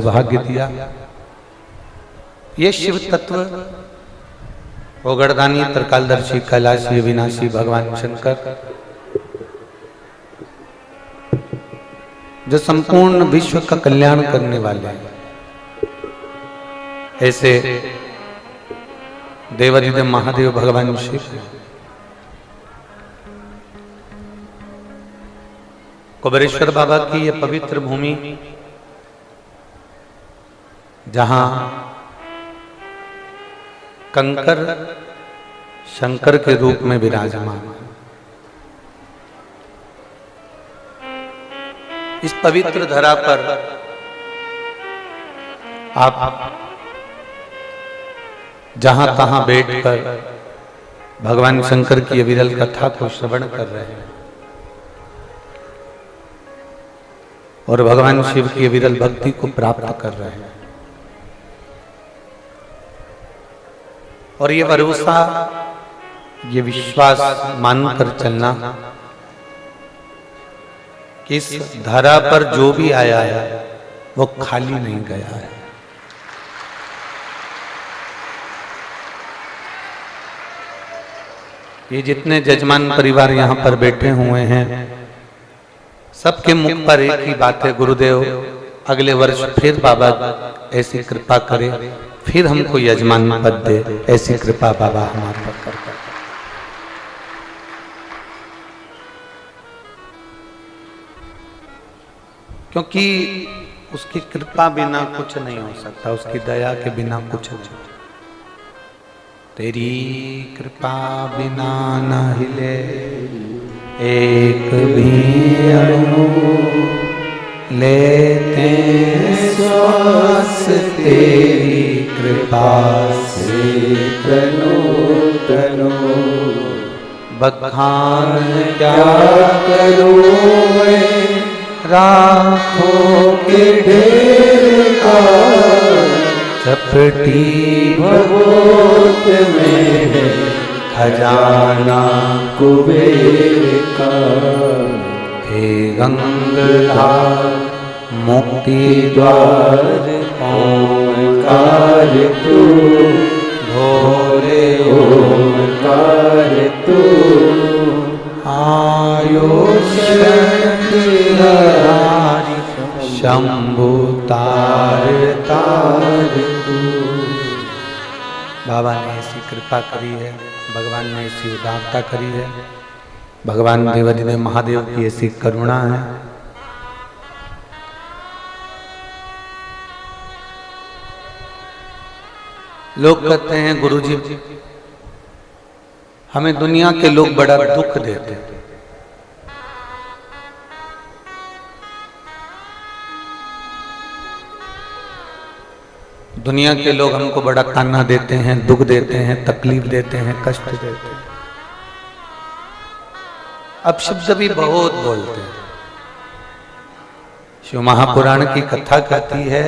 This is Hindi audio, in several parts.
सौभाग्य दिया। ये शिव तत्व ओगड़दानी, त्रिकालदर्शी, कैलाशी, अविनाशी भगवान शंकर जो संपूर्ण विश्व का कल्याण करने वाले हैं, ऐसे देवाधिदेव महादेव भगवान शिव कुबेरेश्वर बाबा की ये पवित्र भूमि, जहां कंकर शंकर के रूप में विराजमान, इस पवित्र धरा पर आप जहां तहां बैठकर भगवान शंकर की अविरल कथा को श्रवण कर रहे हैं और भगवान शिव की अविरल भक्ति को प्राप्त कर रहे हैं। और ये भरोसा, ये विश्वास मानकर चलना कि इस धरा पर जो भी आया है वो खाली नहीं गया है। ये जितने जजमान परिवार यहाँ पर बैठे हुए हैं, सबके मुख पर एक ही बात है, गुरुदेव अगले वर्ष फिर बाबा ऐसी कृपा करे, फिर हमको यजमान पद दे, ऐसी कृपा बाबा हमारे पर कर। क्योंकि उसकी कृपा बिना कुछ नहीं हो सकता, उसकी दया के बिना कुछ नहीं। तेरी कृपा बिना न हिले एक भी अणु, लेते श्वास तेरी कृपा से तनो तनो। बखान क्या करूं मैं राखों के ढेर का, चपटी भगोत में है खजाना कुबेर का। हे गंगाधार मुक्ति द्वार ओंकार तू, भोले ओंकार तू। आयुष शंभु तार तार तू। बाबा ने ऐसी कृपा करी है, भगवान ने ऐसी उदारता करी है, भगवान देवाधिदेव महादेव की ऐसी करुणा है। लोग कहते हैं गुरुजी हमें दुनिया के लोग बड़ा दुख देते हैं। दुनिया के लोग हमको बड़ा ताना देते हैं, दुख देते हैं, तकलीफ देते हैं, कष्ट देते हैं, अपशब्द भी बहुत बोलते हैं। शिव महापुराण की कथा कहती है,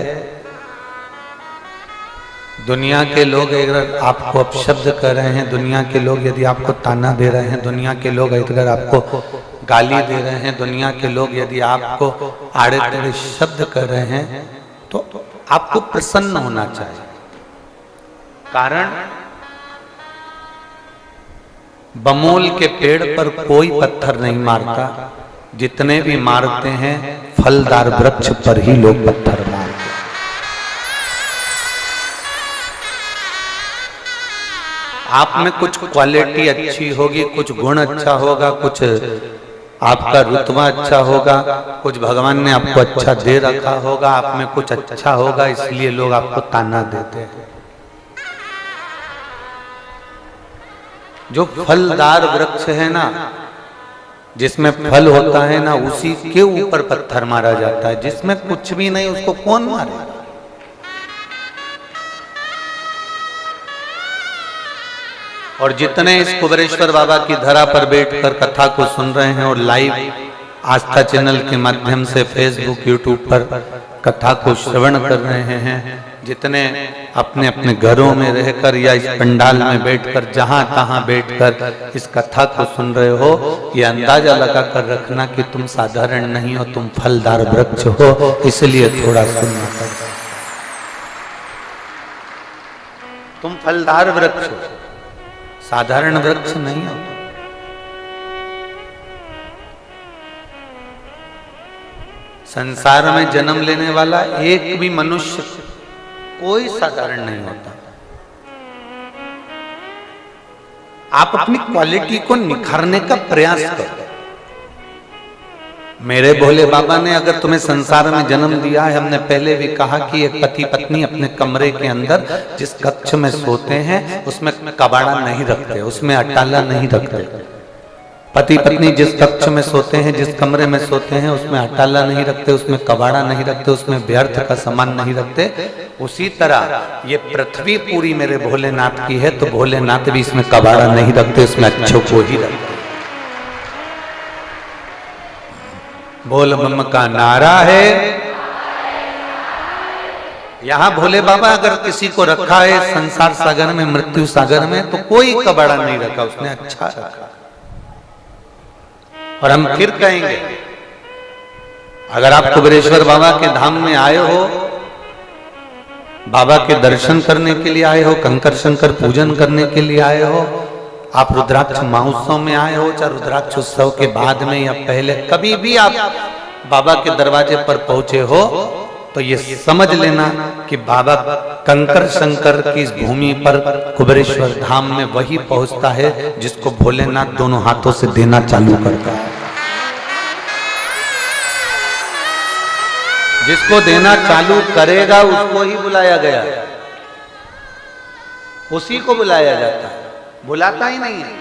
दुनिया के लोग अगर आपको अपशब्द कर रहे हैं, दुनिया के लोग यदि आपको ताना दे रहे हैं, दुनिया के लोग अगर आपको गाली दे रहे हैं, दुनिया के लोग यदि आपको आड़े टेढ़े शब्द कर रहे हैं, तो आपको प्रसन्न होना चाहिए। कारण बमोल के पेड़ पर कोई पत्थर नहीं मारता, जितने भी मारते हैं फलदार वृक्ष पर ही लोग पत्थर मारते हैं। आप में कुछ क्वालिटी अच्छी होगी, कुछ गुण अच्छा होगा, कुछ आपका रुतबा अच्छा होगा, कुछ भगवान ने आपको अच्छा दे रखा होगा, आप में कुछ अच्छा होगा, इसलिए लोग आपको ताना देते हैं। जो फलदार वृक्ष है ना, जिसमें फल होता है ना, उसी के ऊपर पत्थर मारा जाता है। जिसमें कुछ भी नहीं उसको कौन मारेगा? और जितने इस कुबेरेश्वर बाबा की धरा पर बैठकर कथा को सुन रहे हैं और लाइव आस्था चैनल के माध्यम से फेसबुक यूट्यूब पर कथा को श्रवण कर रहे हैं, जितने अपने अपने घरों में रहकर या इस पंडाल में बैठकर जहां तहां बैठकर इस कथा को सुन रहे हो, ये अंदाजा लगा कर रखना कि तुम साधारण नहीं हो, तुम फलदार वृक्ष हो, इसलिए थोड़ा सुनना पड़ता है। तुम फलदार वृक्ष हो, साधारण वृक्ष नहीं हो। संसार में जन्म लेने वाला एक भी मनुष्य कोई साधारण नहीं होता। आप अपनी क्वालिटी को निखारने का प्रयास करो। मेरे भोले बाबा ने अगर तुम्हें संसार में जन्म दिया है, हमने पहले भी कहा कि एक पति पत्नी अपने कमरे के अंदर जिस कक्ष में सोते हैं उसमें कबाड़ा नहीं रखते, उसमें अटाला नहीं रखते। पति पत्नी जिस कक्ष में सोते हैं, जिस कमरे में सोते हैं, उसमें अटाला नहीं रखते, उसमें कबाड़ा नहीं रखते, उसमें व्यर्थ का सामान नहीं रखते। उसी तरह ये पृथ्वी पूरी मेरे भोलेनाथ की है, तो भोलेनाथ भी इसमें कबाड़ा नहीं रखते, उसमें अच्छों को ही रखते। बोल बम का नारा है। यहां भोले बाबा अगर किसी को रखा है संसार सागर में, मृत्यु सागर में, तो कोई कबाड़ा नहीं रखा, उसने अच्छा रखा। और हम फिर कहेंगे, अगर आप कुबेरेश्वर बाबा के धाम में आए हो, बाबा के दर्शन करने के लिए आए हो, कंकर शंकर पूजन करने के लिए आए हो, आप रुद्राक्ष महोत्सव में आए हो, चाहे रुद्राक्ष उत्सव के बाद में या पहले, कभी भी आप बाबा के दरवाजे पर पहुंचे हो, तो ये समझ लेना कि बाबा कंकर शंकर की इस भूमि पर कुबेरेश्वर धाम में वही पहुंचता है जिसको भोलेनाथ दोनों हाथों से देना चालू करता है। जिसको देना चालू करेगा उसको ही बुलाया गया, उसी को बुलाया जाता है, बुलाता ही नहीं है।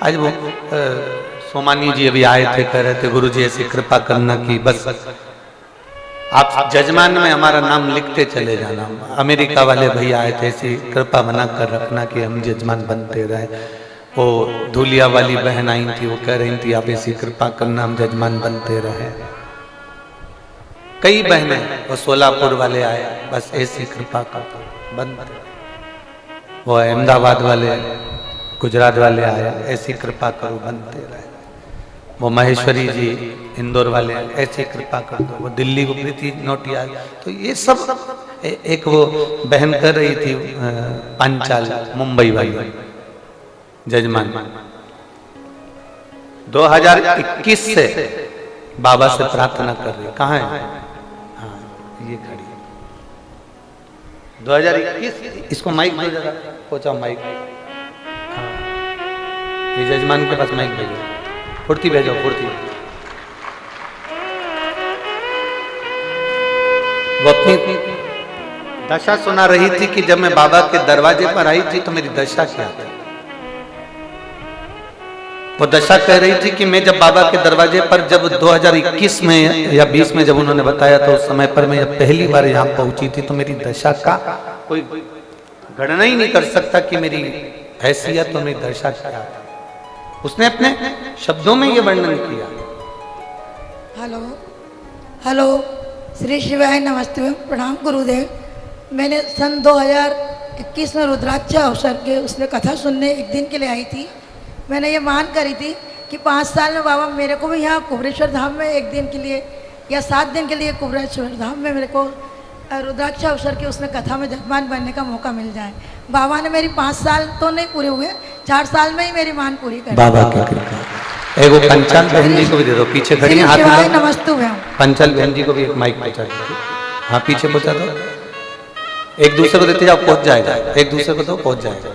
आज वो सोमानी जी अभी आए थे, कह रहे थे गुरु जी ऐसी कृपा करना कि बस आप जजमान में हमारा नाम लिखते चले जाना। अमेरिका वाले भैया आए थे, ऐसी कृपा बना कर रखना कि हम जजमान बनते रहे। वो धूलिया वाली बहन आई थी, वो कह रही थी आप ऐसी कृपा करना हम जजमान बनते रहे। कई बहनें, वो सोलापुर वाले आए, बस ऐसी कृपा का बनते। वो अहमदाबाद वाले, गुजरात वाले आए, ऐसी कृपा करो बनते रहे। वो महेश्वरी जी इंदौर वाले, ऐसी कृपा कर दो। वो दिल्ली को प्रीति नोटिया, तो ये सब एक वो बहन कर रही थी पांचाल मुंबई वाली जजमान। 2021 से बाबा से प्रार्थना कर रही, कहाँ है? हाँ ये खड़ी 2021। इसको माइक दो जरा, पहुंचाओ माइक। हाँ ये जजमान के पास माइक भेजो, फुर्ती भेजो, फुर्ती। वो अपनी दशा सुना रही थी कि जब मैं बाबा के दरवाजे पर आई थी तो मेरी दशा क्या थी। वो दशा कह रही थी कि मैं जब बाबा के दरवाजे पर, जब 2021 में या 20 में जब उन्होंने बताया तो उस समय पर मैं जब पहली बार यहाँ पहुंची थी तो मेरी दशा का कोई गणना ही नहीं कर सकता कि मेरी हैसियत और मेरी दशा क्या है। उसने अपने शब्दों में ये वर्णन किया। हेलो हेलो, श्री शिवाय, नमस्ते, प्रणाम गुरुदेव। मैंने सन 2021 में रुद्राक्ष अवसर के उसमें कथा सुनने एक दिन के लिए आई थी। मैंने ये मान करी थी कि 5 साल में बाबा मेरे को भी यहाँ कुबेरेश्वर धाम में एक दिन के लिए या 7 दिन के लिए कुबेरेश्वर धाम में मेरे को रुद्राक्ष अवसर की उसमें कथा में जजमान बनने का मौका मिल जाए। बाबा ने मेरी 5 साल तो नहीं पूरे हुए, 4 साल में ही मेरी मान पूरी कर। बाबा की कृपा। एगो पंचाल बहन जी को भी दे दो, पीछे खड़ी है, हाथ में नमस्ते भैया। पंचाल बहन जी को भी एक माइक पहुंचा दो। हाँ पीछे पहुंचा दो, एक दूसरे को देते जाओ, पहुंच जाएगा, एक दूसरे को तो पहुंच जाएगा।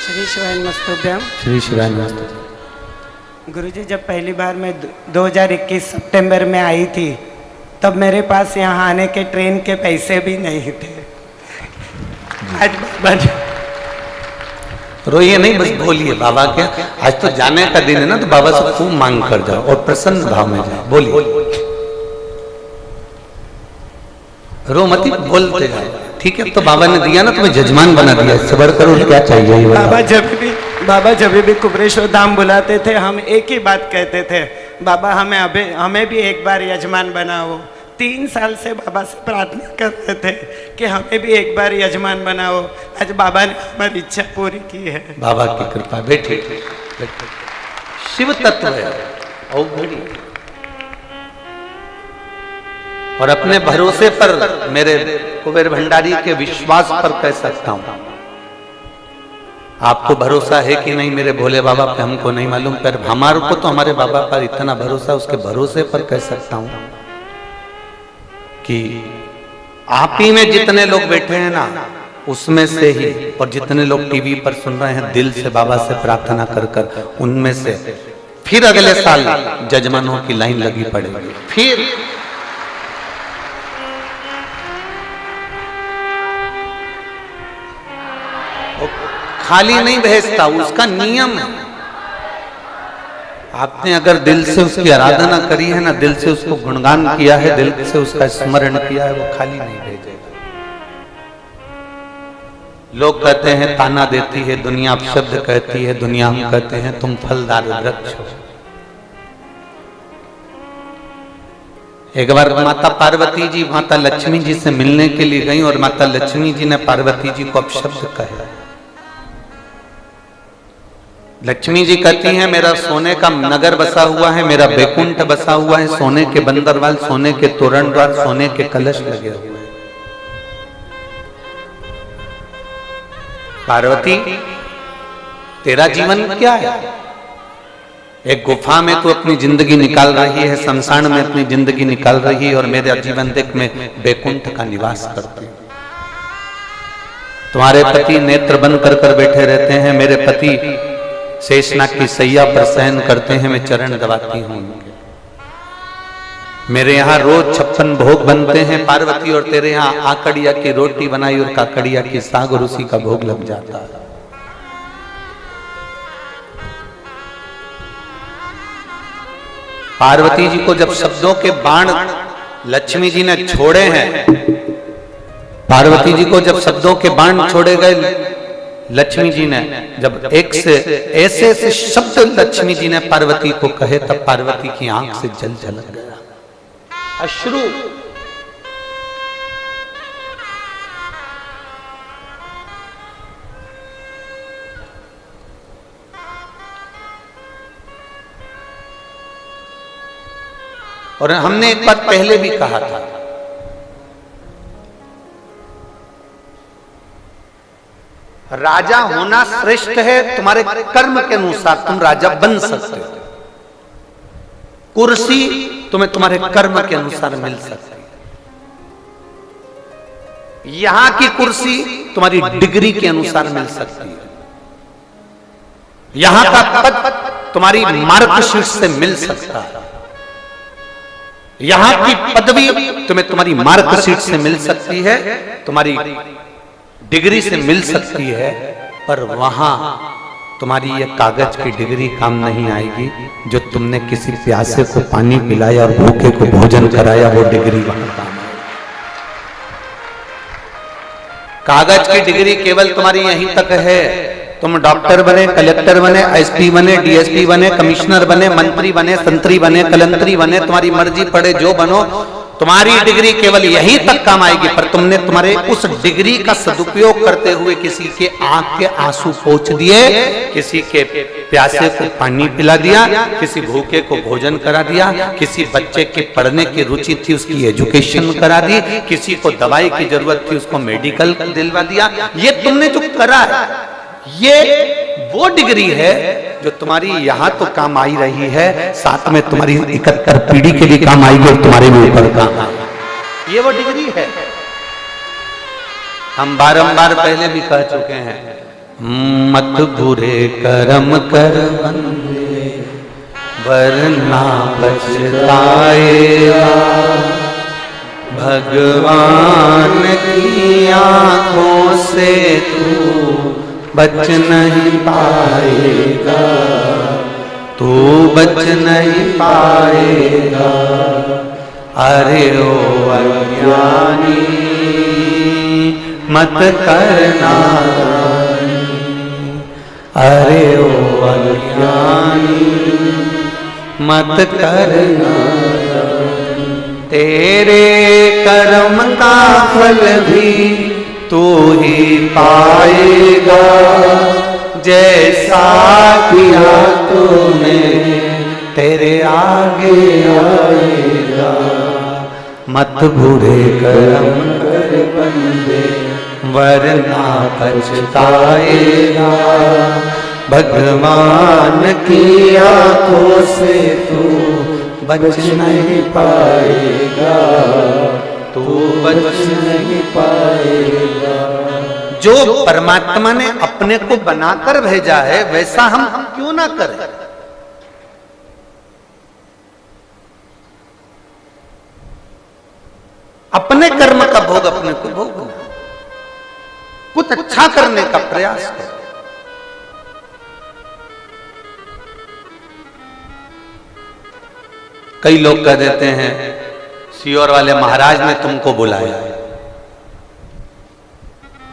श्री शिवाय नमस्तुभ्यम। श्री शिवाय नमस्तुभ्यम। गुरुजी, जब पहली बार मैं 2021 सितंबर में आई थी तब मेरे पास यहाँ आने के ट्रेन के पैसे भी नहीं थे। आज बाबा रोइए नहीं, बस बोलिए बाबा के। आज तो जाने का दिन है ना, तो बाबा से खूब मांग कर जाओ और प्रसन्न भाव में जाओ। बोलिए, रो मती, बोलते जाओ। ठीक है, तो बाबा ने दिया ना, तुम्हें जजमान बना दिया, इससे बढ़कर और क्या चाहिए? बाबा जब भी कुबेरेश्वर धाम बुलाते थे हम एक ही बात कहते थे, बाबा हमें भी एक बार यजमान बनाओ। 3 साल से बाबा से प्रार्थना कर रहे थे कि हमें भी एक बार यजमान बनाओ। आज बाबा ने हमारी इच्छा पूरी की है। बाबा की कृपा। बैठे। शिव तत्व है औघड़ी। और अपने भरोसे पर, मेरे कुबेर भंडारी के विश्वास पर कह सकता हूं। आपको भरोसा है कि नहीं मेरे भोले बाबा पे हमको नहीं मालूम, पर हमारे को तो हमारे बाबा पर इतना भरोसा, उसके भरोसे पर कह सकता हूं कि आप ही में जितने लोग बैठे हैं ना, उसमें से ही, और जितने लोग टीवी पर सुन रहे हैं दिल से बाबा से प्रार्थना कर कर, उनमें से फिर अगले साल जजमानों की लाइन लगी पड़ेगी। फिर खाली नहीं भेजता, उसका नियम है। आपने अगर दिल से उसकी आराधना करी है ना, दिल से उसको गुणगान किया है, दिल से उसका स्मरण किया है, वो खाली नहीं भेजेगा। लोग कहते हैं ताना देती है दुनिया, शब्द कहती है दुनिया, हम कहते हैं तुम फलदार वृक्ष हो। एक बार माता पार्वती जी माता लक्ष्मी जी से मिलने के लिए गई और माता लक्ष्मी जी ने पार्वती जी को अपशब्द कहे। लक्ष्मी जी कहती हैं मेरा सोने का नगर बसा हुआ है, मेरा बैकुंठ बसा हुआ है, सोने के बंदरवाल, सोने के तोरण द्वार, सोने के कलश लगे हुए हैं। पार्वती तेरा जीवन क्या है? एक गुफा में तू अपनी जिंदगी निकाल रही है, शमशान में अपनी जिंदगी निकाल रही है, और मेरा जीवन देख में बैकुंठ का निवास करती हूं। तुम्हारे पति नेत्र बंद कर कर बैठे रहते हैं, मेरे पति शेषनाग की सैया पर शयन करते हैं, मैं चरण दबाती हूं उनके। मेरे यहाँ रोज 56 भोग बनते हैं पार्वती, और तेरे यहाँ आकड़िया की रोटी बनाई और काकड़िया की साग और उसी का भोग लग जाता है। पार्वती जी को जब शब्दों के बाण लक्ष्मी जी ने छोड़े हैं, पार्वती जी को जब शब्दों के बाण छोड़े गए, लक्ष्मी जी ने जब एक से ऐसे ऐसे शब्द लक्ष्मी जी ने पार्वती को कहे, तब पार्वती की आंख से जल झलक गया, अश्रु। और हमने एक बार पहले भी कहा था, राजा होना श्रेष्ठ है, तुम्हारे कर्म के अनुसार तुम राजा बन सकते हो। कुर्सी तुम्हें तुम्हारे कर्म के अनुसार मिल सकती है। यहां की कुर्सी तुम्हारी डिग्री के अनुसार मिल सकती है। यहां का पद तुम्हारी मार्कशीट से मिल सकता है। यहां की पदवी तुम्हें तुम्हारी मार्कशीट से मिल सकती है, तुम्हारी डिग्री से मिल सकती है, पर वहां तुम्हारी ये कागज की डिग्री काम नहीं आएगी। जो तुमने किसी प्यासे को पानी पिलाया और भूखे को भोजन कराया, वो डिग्री वहां काम आएगी। कागज की डिग्री केवल तुम्हारी यहीं तक है। तुम डॉक्टर बने, कलेक्टर बने, एसपी बने, डीएसपी बने, कमिश्नर बने, मंत्री बने, संतरी बने, कलंतरी बने, तुम्हारी मर्जी पड़े जो बनो, तुम्हारी डिग्री केवल यहीं तक काम आएगी। पर तुमने तुम्हारे उस डिग्री का सदुपयोग करते हुए किसी के आंख के आंसू पोंछ दिए, किसी के प्यासे को पानी पिला दिया, किसी भूखे को भोजन करा दिया, किसी बच्चे के पढ़ने की रुचि थी उसकी एजुकेशन करा दी, किसी को दवाई की जरूरत थी उसको मेडिकल दिलवा दिया। ये तुमने जो करा है, ये वो डिग्री है जो तुम्हारी यहां तो काम आई रही है, साथ में तुम्हारी 71 पीढ़ी के लिए काम आएगी और तुम्हारे भी ऊपर काम आएगी। ये वो डिग्री है। हम बारंबार पहले भी कह चुके हैं, मत बुरे कर्म कर बंदे वरना पछताएगा, भगवान की आंखों से तू बच नहीं पाएगा, तू बच नहीं पाएगा। अरे ओ अज्ञानी मत करना, अरे ओ अज्ञानी मत करना, तेरे कर्म का फल भी तू ही पाएगा, जैसा किया तूने तेरे आगे आएगा। मत बुरे कर्म कर बंदे वरना पछताएगा, भगवान की आंखों से तू बच नहीं पाएगा, तू बच नहीं पाएगा। जो परमात्मा ने अपने को बनाकर भेजा है वैसा हम क्यों ना करें। अपने कर्म का भोग अपने को भोगना, कुछ अच्छा करने का प्रयास करो। कई लोग कह देते हैं सीहोर वाले महाराज ने तुमको बुलाया,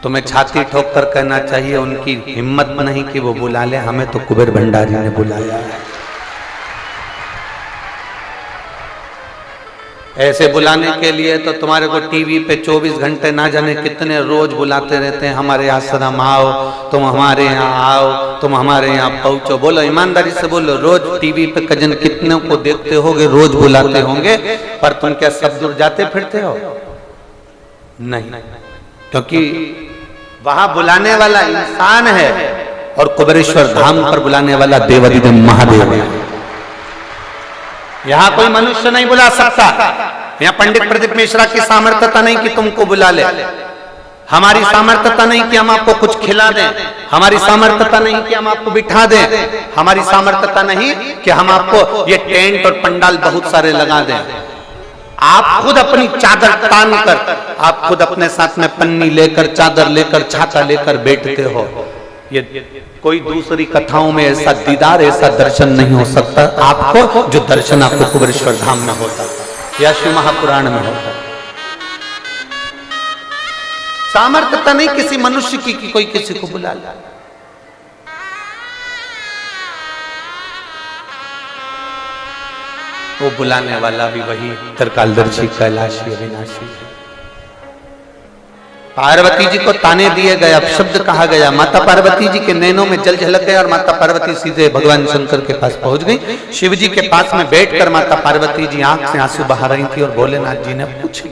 तुम्हें छाती ठोक कर कहना चाहिए उनकी हिम्मत नहीं कि वो बुला ले, हमें तो कुबेर भंडारी ने बुलाया है। ऐसे बुलाने के लिए तो तुम्हारे को टीवी पे 24 घंटे ना जाने कितने रोज बुलाते रहते हैं, हमारे आश्रम आओ, तुम हमारे यहाँ आओ, तुम हमारे यहाँ पहुंचो। बोलो ईमानदारी से बोलो, रोज टीवी पे कजन कितने को देखते होगे, रोज बुलाते होंगे, पर तुम क्या सब दूर जाते फिरते हो? नहीं, क्योंकि वहां बुलाने वाला इंसान है और कुबेरेश्वर धाम पर बुलाने वाला देवाधिदेव महादेव है। यहाँ कोई मनुष्य नहीं बुला सकता। यहाँ पंडित प्रदीप मिश्रा की सामर्थ्यता नहीं कि तुमको बुला ले, हमारी सामर्थ्यता नहीं कि हम आपको कुछ खिला दें, हमारी सामर्थ्यता नहीं कि हम आपको बिठा दें, हमारी सामर्थ्यता नहीं कि हम आपको ये टेंट और पंडाल बहुत सारे लगा दें। आप खुद अपनी चादर तान कर, आप खुद अपने साथ में पन्नी लेकर, चादर लेकर, छाता लेकर बैठते हो। ये कोई दूसरी कथाओं में ऐसा दीदार, ऐसा दर्शन नहीं हो सकता आपको जो दर्शन आपको कुबेरेश्वर धाम में होता या शिव महापुराण में होता। सामर्थ्यता नहीं किसी मनुष्य की कि कोई किसी को बुला ले। वो बुलाने वाला भी वही त्रिकालदर्शी कैलाशी अविनाशी। पार्वती जी को ताने दिए गए, अपशब्द कहा गया, माता पार्वती जी के नैनों में जल झलक गया और माता पार्वती सीधे भगवान शंकर के पास पहुंच गई। शिव जी के पास में बैठकर माता पार्वती जी आंख से आंसू बहा रही थी और भोलेनाथ जी ने पूछा,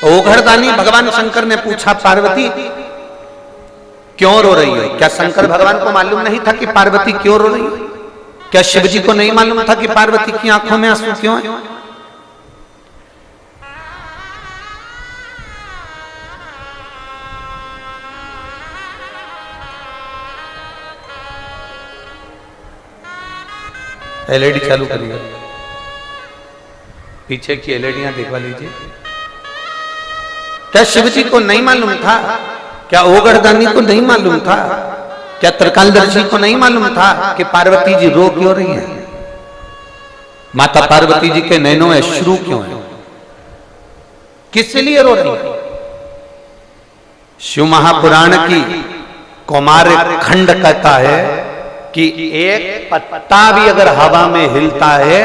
ओघरदानी भगवान शंकर ने पूछा, पार्वती क्यों रो रही हो? क्या शंकर भगवान को मालूम नहीं था कि पार्वती क्यों रो रही है? क्या शिव जी को नहीं मालूम था कि पार्वती की आंखों में आंसू क्यों है? एलईडी चालू करिए, पीछे की एलईडियां दिखवा लीजिए। क्या शिव जी को नहीं मालूम था? क्या ओघरदानी को नहीं मालूम था? क्या त्रिकालदर्शी को नहीं मालूम था कि पार्वती जी रो क्यों रही है? माता पार्वती जी के नैनों में अश्रु क्यों है? किस लिए रो रही है? शिव महापुराण की कौमार खंड कहता है कि एक पत्ता भी अगर हवा में हिलता है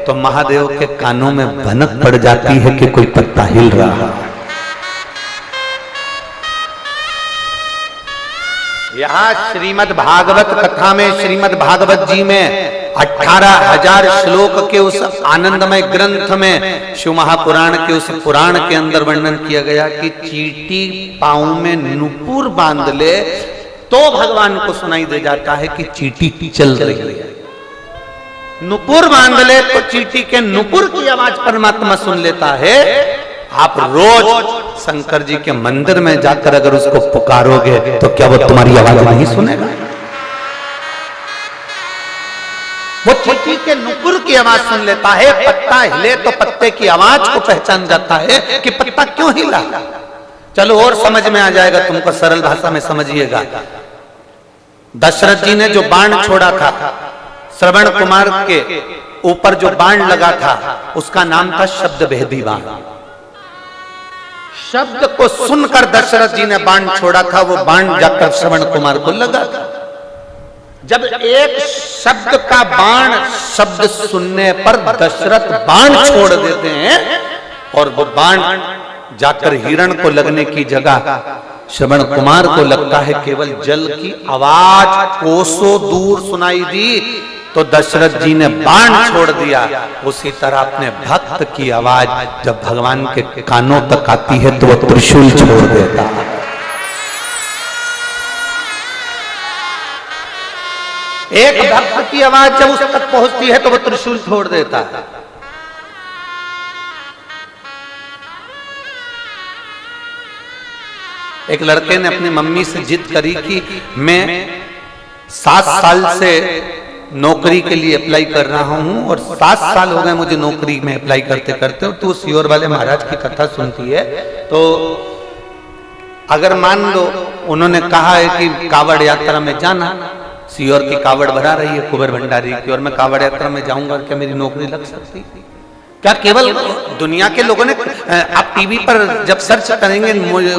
तो महादेव के कानों में भनक पड़ जाती है कि कोई पत्ता हिल रहा है। यहाँ श्रीमद् भागवत कथा में, श्रीमद् भागवत जी में 18,000 श्लोक के उस आनंदमय ग्रंथ में शिव महापुराण के उस पुराण के अंदर वर्णन किया गया कि चींटी पांव में नुपुर बांध ले तो भगवान को सुनाई दे जाता है कि चींटी चल रही है। नुपुर बांध ले तो चींटी के नुपुर की आवाज परमात्मा सुन लेता है। आप रोज शंकर जी के मंदिर में जाकर अगर उसको पुकारोगे तो क्या वो तुम्हारी आवाज नहीं सुनेगा? वो चींटी के नुपुर की आवाज सुन लेता है। पत्ता हिले तो पत्ते की आवाज को पहचान जाता है कि पत्ता क्यों हिला। चलो और समझ में आ जाएगा, तुमको सरल भाषा में समझिएगा। दशरथ जी ने जो बाण छोड़ा था, श्रवण कुमार के ऊपर जो बाण लगा था, उसका नाम था शब्द भेदी बाण। शब्द को सुनकर दशरथ जी ने बाण छोड़ा था, वो बाण जाकर श्रवण कुमार को लगा था। जब एक शब्द का बाण शब्द सुनने पर दशरथ बाण छोड़ देते हैं और वो बाण जाकर हिरण को लगने की जगह श्रवण कुमार को लगता है केवल जल की आवाज कोसों दूर सुनाई दी, तो दशरथ जी ने बाण छोड़ दिया। उसी तरह अपने भक्त की आवाज जब भगवान के कानों तक आती है तो वो त्रिशूल छोड़ देता है। एक भक्त की आवाज जब उस तक पहुंचती है तो वो त्रिशूल छोड़ देता है। एक लड़के ने अपनी मम्मी से जिद करी कि मैं 7 साल से नौकरी के लिए अप्लाई कर रहा हूं और 7 साल हो गए मुझे नौकरी में अप्लाई करते करते, और तू सीहोर वाले महाराज की कथा सुनती है तो अगर मान लो उन्होंने कहा है कि कावड़ यात्रा में जाना, सीहोर की कावड़ भरा रही है कुबेर भंडारी की, और मैं कावड़ यात्रा में जाऊंगा, क्या मेरी नौकरी लग सकती? क्या केवल दुनिया के लोगों ने, आप टीवी पर जब सर्च करेंगे,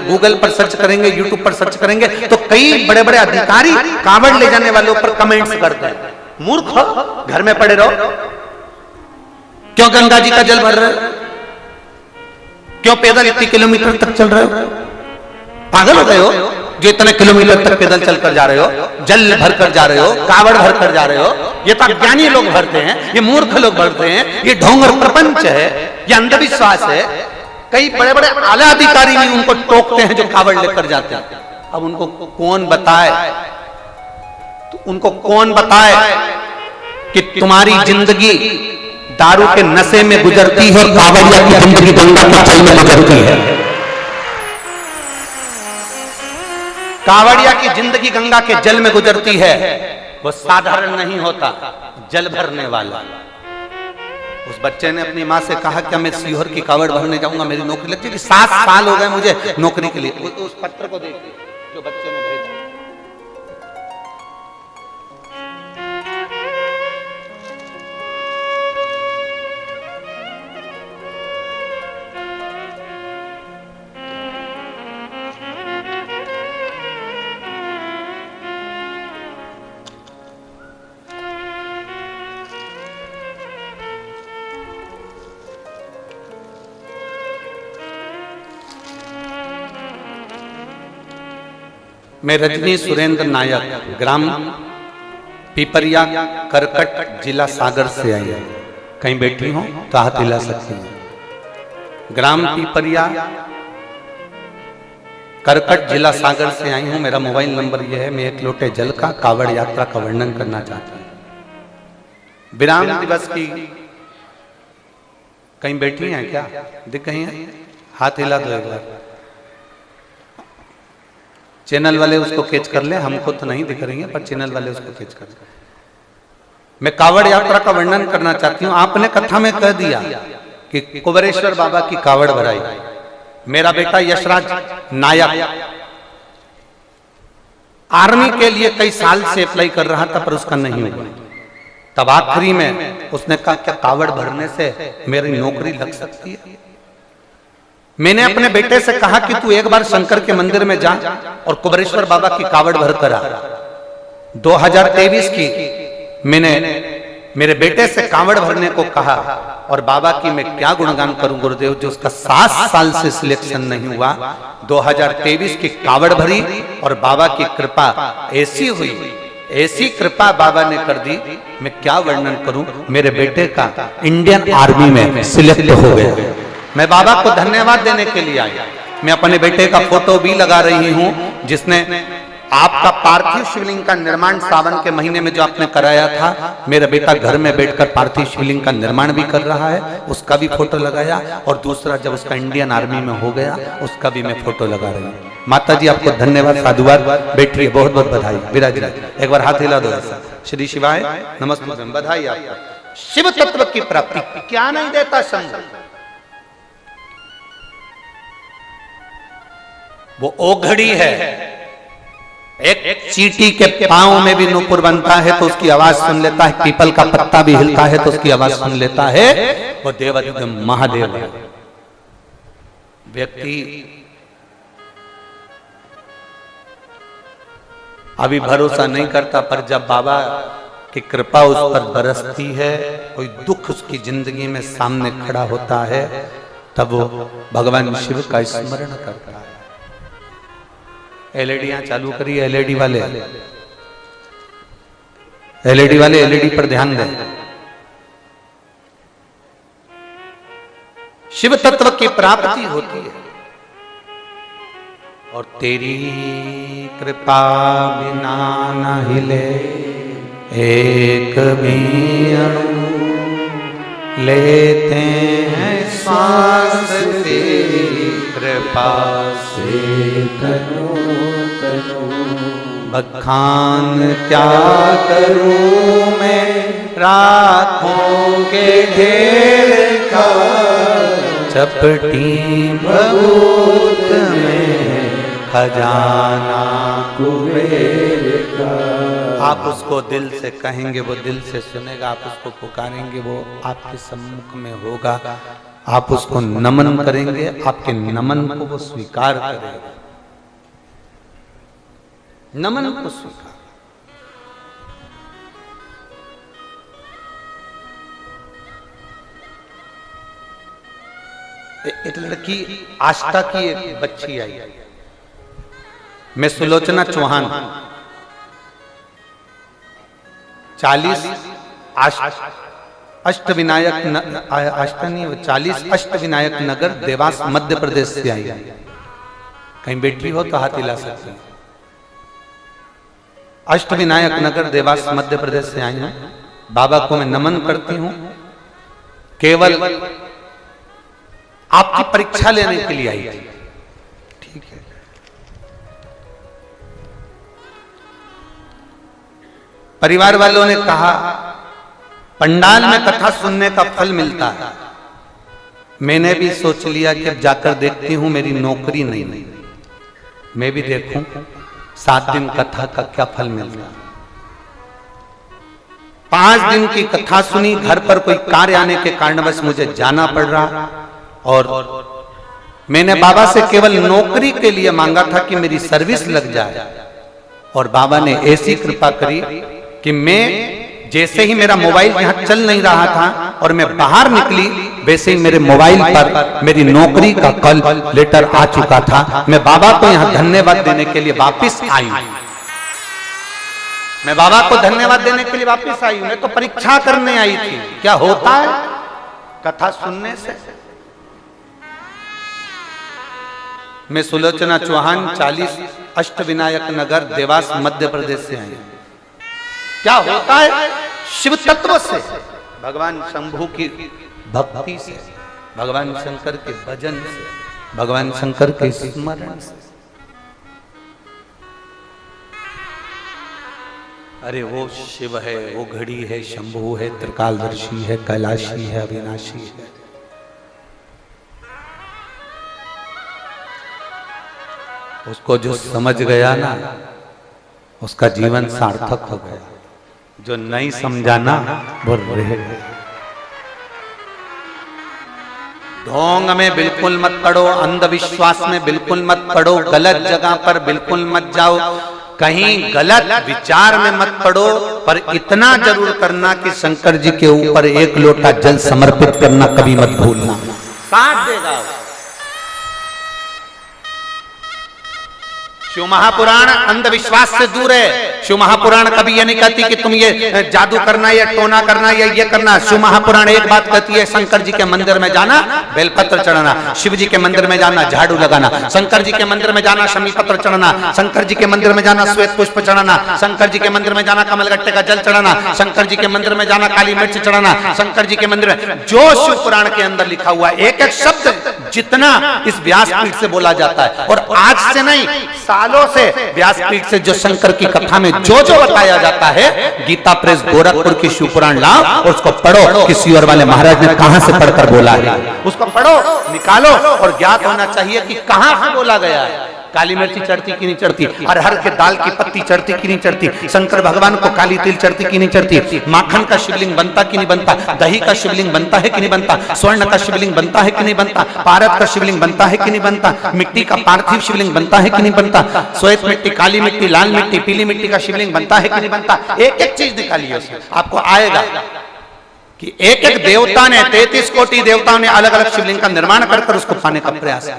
गूगल पर सर्च करेंगे, यूट्यूब पर सर्च करेंगे तो कई बड़े बड़े अधिकारी कावड़ ले जाने वालों पर कमेंट्स करते हैं, मूर्ख हो, घर में पड़े रहो, क्यों गंगा जी का जल भर रहे हो, क्यों पैदल इतने किलोमीटर तक चल रहे हो, पागल हो गए हो जो इतने किलोमीटर तक पैदल चलकर जा रहे हो, जल भर कर जा रहे हो, कावड़ भर कर जा रहे हो। ये तो ज्ञानी लोग भरते हैं, ये मूर्ख लोग भरते हैं, ये ढोंग और प्रपंच है, ये अंधविश्वास है। कई बड़े बड़े आला अधिकारी भी उनको टोकते हैं जो कावड़ लेकर जाते हैं। अब उनको कौन बताए, तो उनको कौन बताए कि तुम्हारी जिंदगी दारू के नशे में गुजरती है और कावड़िया की जिंदगी गंगा के जल में गुजरती है। कावड़िया की जिंदगी गंगा के जल में गुजरती है, वो साधारण नहीं होता, जल भरने वाला। उस बच्चे ने अपनी माँ से कहा क्या मैं सीहोर की कावड़ भरने जाऊंगा, मेरी नौकरी लगती है। 7 साल हो गए मुझे नौकरी के लिए। उस पत्र को देखिए जो बच्चे ने भेजा। मैं रजनी सुरेंद्र नायक, ग्राम पीपरिया, करकट, जिला सागर से आई हूं। कहीं बैठी हो तो हाथ हिला सकती हूं। ग्राम पीपरिया, करकट, जिला सागर से आई हूं। मेरा मोबाइल नंबर यह है। मैं 1 लोटे जल का कावड़ यात्रा का वर्णन करना चाहता हूं। विराम दिवस की कहीं बैठी हैं क्या? दिख गई हैं? हाथ हिला दो एक बार। चैनल वाले उसको कैच कर ले, हमको तो नहीं दिख रही है पर चैनल वाले उसको कैच कर ले। मैं कावड़ यात्रा का वर्णन करना चाहती हूँ। आपने कथा में कह दिया कि कुबेरेश्वर बाबा की कावड़ भराई। मेरा बेटा यशराज नायक आर्मी के लिए कई साल से अप्लाई कर रहा था पर उसका नहीं हुआ। तब आखिरी में उसने कहा क्या कावड़ भरने से मेरी नौकरी लग सकती है? मैंने अपने बेटे से कहा कि तू एक बार शंकर के मंदिर में जा और कुबेरेश्वर बाबा की कावड़ भर कर आ। 2023 की मैंने मेरे बेटे से कावड़ भरने को कहा और बाबा की मैं क्या गुणगान करूं गुरुदेव, जो उसका 7 साल से सिलेक्शन नहीं हुआ। 2023 की कावड़ भरी और बाबा की कृपा ऐसी हुई, ऐसी कृपा बाबा ने कर दी, मैं क्या वर्णन करूं। मेरे बेटे का इंडियन आर्मी में सिलेक्ट हो गया। मैं बाबा को धन्यवाद देने के लिए आया। मैं अपने बेटे का फोटो भी लगा रही हूं जिसने आपका पार्थिव शिवलिंग का निर्माण सावन के महीने में जो आपने कराया था। मेरा बेटा घर में बैठकर पार्थिव शिवलिंग का निर्माण भी कर रहा है, उसका भी फोटो लगाया। और दूसरा जब उसका इंडियन आर्मी में हो गया उसका भी मैं फोटो लगा रही हूँ। माता जी आपको धन्यवाद, साधुवाद, बैठिए, बहुत बहुत बधाई। विराज एक बार हाथ हिला दो ऐसा। श्री शिवाय नमस्ते, बधाई आपको। शिव तत्व की प्राप्ति क्या नहीं देता संग, वो ओघड़ी है। एक चींटी के पांव में भी नूपुर बनता है तो उसकी आवाज सुन लेता है, पीपल का पत्ता भी हिलता है तो उसकी आवाज सुन लेता है। वो देवाधिदेव महादेव है। व्यक्ति अभी भरोसा नहीं करता, पर जब बाबा की कृपा उस पर बरसती है, कोई दुख उसकी जिंदगी में सामने खड़ा होता है, तब वो भगवान शिव का स्मरण करता है। एलईडी चालू करिए, एलईडी वाले एलईडी पर ध्यान दें। शिव तत्व की प्राप्ति होती है और तेरी कृपा बिना न हिले एक भी अणु, लेते हैं श्वास तेरी कृपा से तनु तनु। बखान क्या करूं मैं रातों के ढेर का, चपटी भभूत में खजाना कुबेर का। आप उसको दिल से कहेंगे, वो दिल से सुनेगा। आप उसको पुकारेंगे, वो आपके सम्मुख में होगा। आप उसको नमन करेंगे, आपके नमन को वो स्वीकार करेगा। नमन को स्वीकार। एक लड़की आष्टा की एक बच्ची आई, मैं सुलोचना चौहान, 40 अष्टविनायक 40 अष्टविनायक नगर देवास मध्य प्रदेश से आई। कहीं बैठी हो तो हाथ हिला सकते हैं। अष्टविनायक नगर देवास मध्य प्रदेश से आई हूं। बाबा को मैं नमन करती हूं। केवल आपकी परीक्षा लेने के लिए आई थी। ठीक है, परिवार वालों ने कहा पंडाल में कथा सुनने का फल मिलता है। मैंने भी सोच लिया कि अब जाकर देखती हूं, मेरी नौकरी नहीं, मैं भी देखूं 7 दिन कथा का क्या फल मिलता है। 5 दिन की कथा सुनी। घर पर कोई कार्य आने के कारणवश मुझे जाना पड़ रहा और मैंने बाबा से केवल नौकरी के लिए मांगा था कि मेरी सर्विस लग जाए, और बाबा ने ऐसी कृपा करी कि मैं जैसे ही मेरा मोबाइल यहां चल नहीं रहा था और मैं बाहर निकली, वैसे ही मेरे मोबाइल पर मेरी नौकरी का कल लेटर आ चुका था। मैं बाबा को यहां धन्यवाद देने के लिए वापस आई। मैं बाबा को धन्यवाद देने के लिए वापस आई। मैं तो परीक्षा करने आई थी, क्या होता है कथा सुनने से। मैं सुलोचना चौहान, 40 अष्टविनायक नगर देवास मध्य प्रदेश से आई। क्या होता है शिव तत्व से, भगवान शंभु की भक्ति से, भगवान शंकर के भजन से, भगवान शंकर के स्मरण से। अरे वो शिव है, वो घड़ी है, शंभु है, त्रिकालदर्शी है, कैलाशी है, अविनाशी है। उसको जो समझ गया ना, उसका जीवन सार्थक हो गया। जो नहीं समझा ना, वो रह गया। ढोंग में बिल्कुल मत पड़ो, अंधविश्वास में बिल्कुल मत पड़ो, गलत जगह पर बिल्कुल मत जाओ, कहीं गलत विचार में मत पड़ो। पर इतना जरूर करना कि शंकर जी के ऊपर 1 लोटा जल समर्पित करना कभी मत भूलना। साथ देगा। शिव महापुराण अंधविश्वास से दूर है। शिव महापुराण कभी ये नहीं कहती कि तुम ये जादू करना या टोना करना या ये करना। शिव महापुराण एक बात कहती है, शंकर जी के मंदिर में जाना, बेलपत्र चढ़ाना, शिव जी के मंदिर में जाना, झाड़ू लगाना, शंकर जी के मंदिर में जाना, शमी पत्र चढ़ाना, शंकर जी के मंदिर में जाना, श्वेत पुष्प चढ़ाना, शंकर जी के मंदिर में जाना, कमलगट्टे का जल चढ़ाना, शंकर जी के मंदिर में जाना, काली मिर्च चढ़ाना, शंकर जी के मंदिर में। जो शिव पुराण के अंदर लिखा हुआ एक एक शब्द जितना इस व्यासपीठ से बोला जाता है, और आज से नहीं सालों से व्यासपीठ से जो शंकर की कथा में जो जो बताया जाता है, गीता प्रेस गोरखपुर की शिव पुराण लाओ और उसको पढ़ो कि सियोर वाले महाराज ने कहां से पढ़कर बोला है। उसको पढ़ो, निकालो, और ज्ञात होना चाहिए कि कहां से बोला गया है। काली मिर्ची चढ़ती कि नहीं चढ़ती, अरहर के दाल की पत्ती चढ़ती कि नहीं चढ़ती, शंकर भगवान को काली तिल चढ़ती कि नहीं चढ़ती, माखन का शिवलिंग बनता कि नहीं बनता, दही का शिवलिंग बनता है कि नहीं बनता, स्वर्ण का शिवलिंग बनता है कि नहीं बनता, पारद का शिवलिंग बनता है कि नहीं बनता, मिट्टी का पार्थिव शिवलिंग बनता है कि नहीं बनता, श्वेत मिट्टी, काली मिट्टी, लाल मिट्टी, पीली मिट्टी का शिवलिंग बनता है कि नहीं बनता। एक एक चीज निकालिए उसमें, आपको आएगा कि एक एक देवता ने 33 कोटि देवताओं ने अलग अलग शिवलिंग का निर्माण कर उसको पाने का प्रयास किया।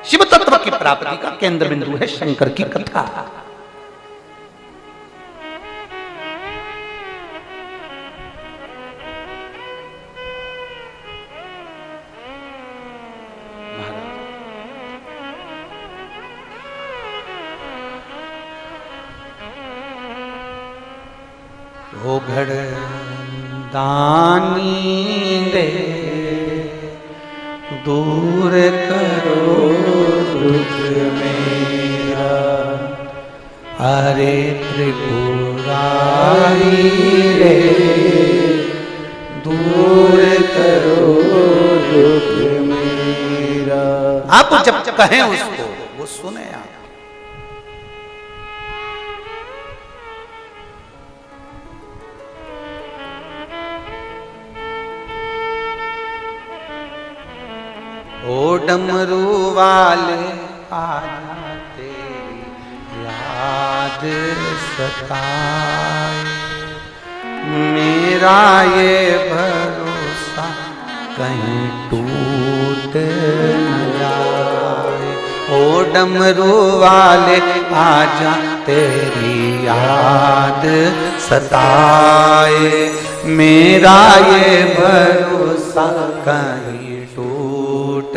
शिव तत्व की प्राप्ति का केंद्र बिंदु है शंकर की कथा। ओ घड़ दानी दे दूर करो दुख मेरा, हरे त्रिपुरारी रे दूर करो दुख मेरा। आप जब कहें उसको वो सुने आप। ओ डमरू वाले आजा तेरी याद सताए, मेरा ये भरोसा कहीं टूट न जाए। ओ डमरू वाले आजा तेरी याद सताए, मेरा ये भरोसा कहीं टूट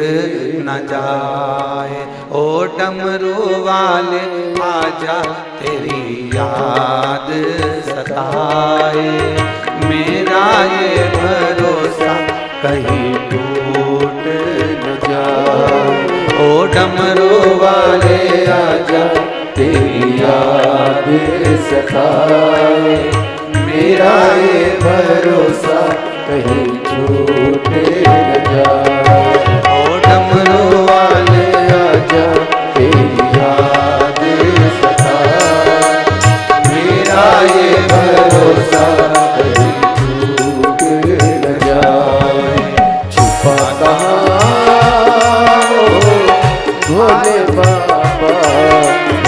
न जाए। ओ डमरू वाले आजा तेरी याद सताए, मेरा ये भरोसा कहीं टूट न जाए। ओ डमरू वाले आजा तेरी याद सताए, मेरा ये भरोसा कहीं टूट न जाए। ओ डमरू वाले आजा तेरी याद सताए, मेरा ये भरोसा कहीं टूट न जाए। छुपा कहाँ भोले बाबा,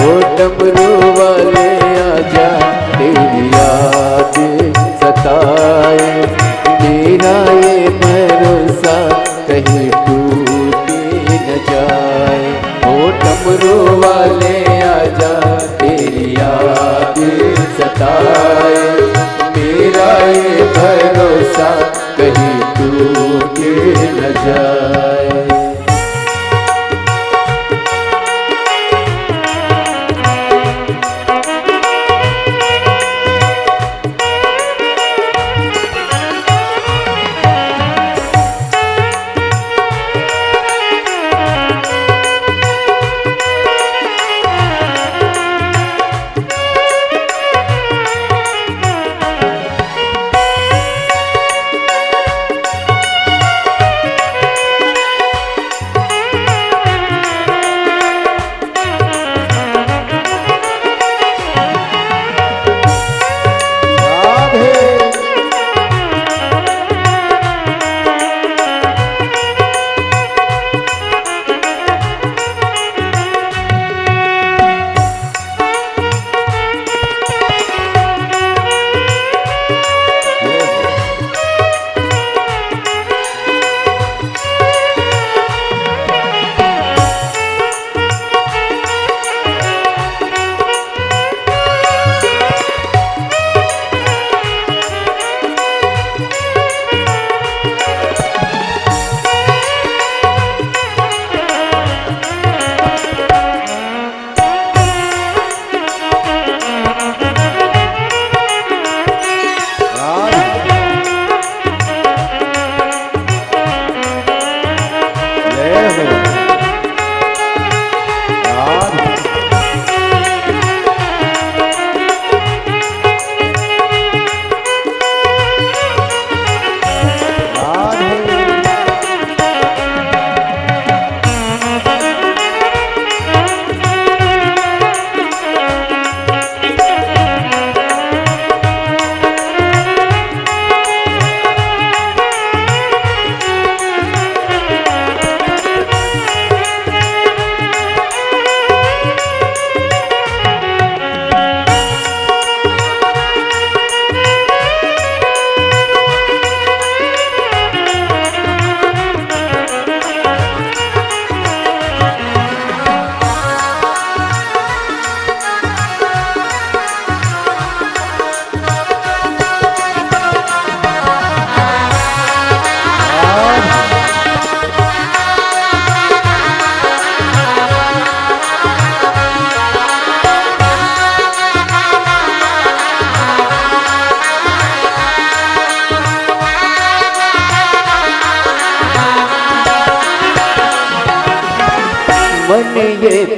ओ डमरू वाले आजा तेरी याद सताए,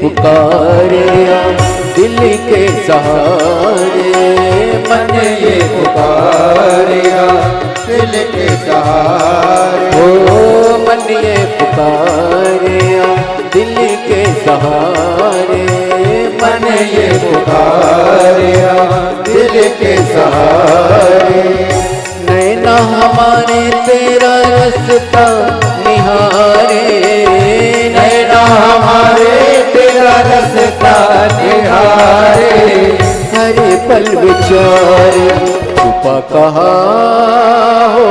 पुकारे दिल के सहारे, मन ये पुकारे दिल के सहारे, ओ मन ये पुकारे दिल के सहारे, मन ये पुकारे दिल के सहारे। नैना हमारे तेरा रास्ता निहारे, नैना हमारे तेरा रास्ता निहारे, हर पल विचारे छुपा कहाँ हो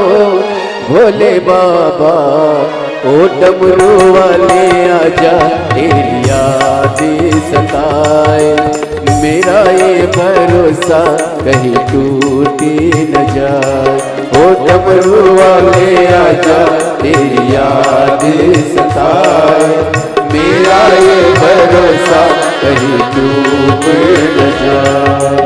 भोले बाबा, ओ डमरू वाले आजा तेरी याद सताए, मेरा ये भरोसा कहीं टूटी न जाए, ओ डमरू वाले आजा तेरी याद सताए, मेरा ये भरोसा कहीं टूट न जाए।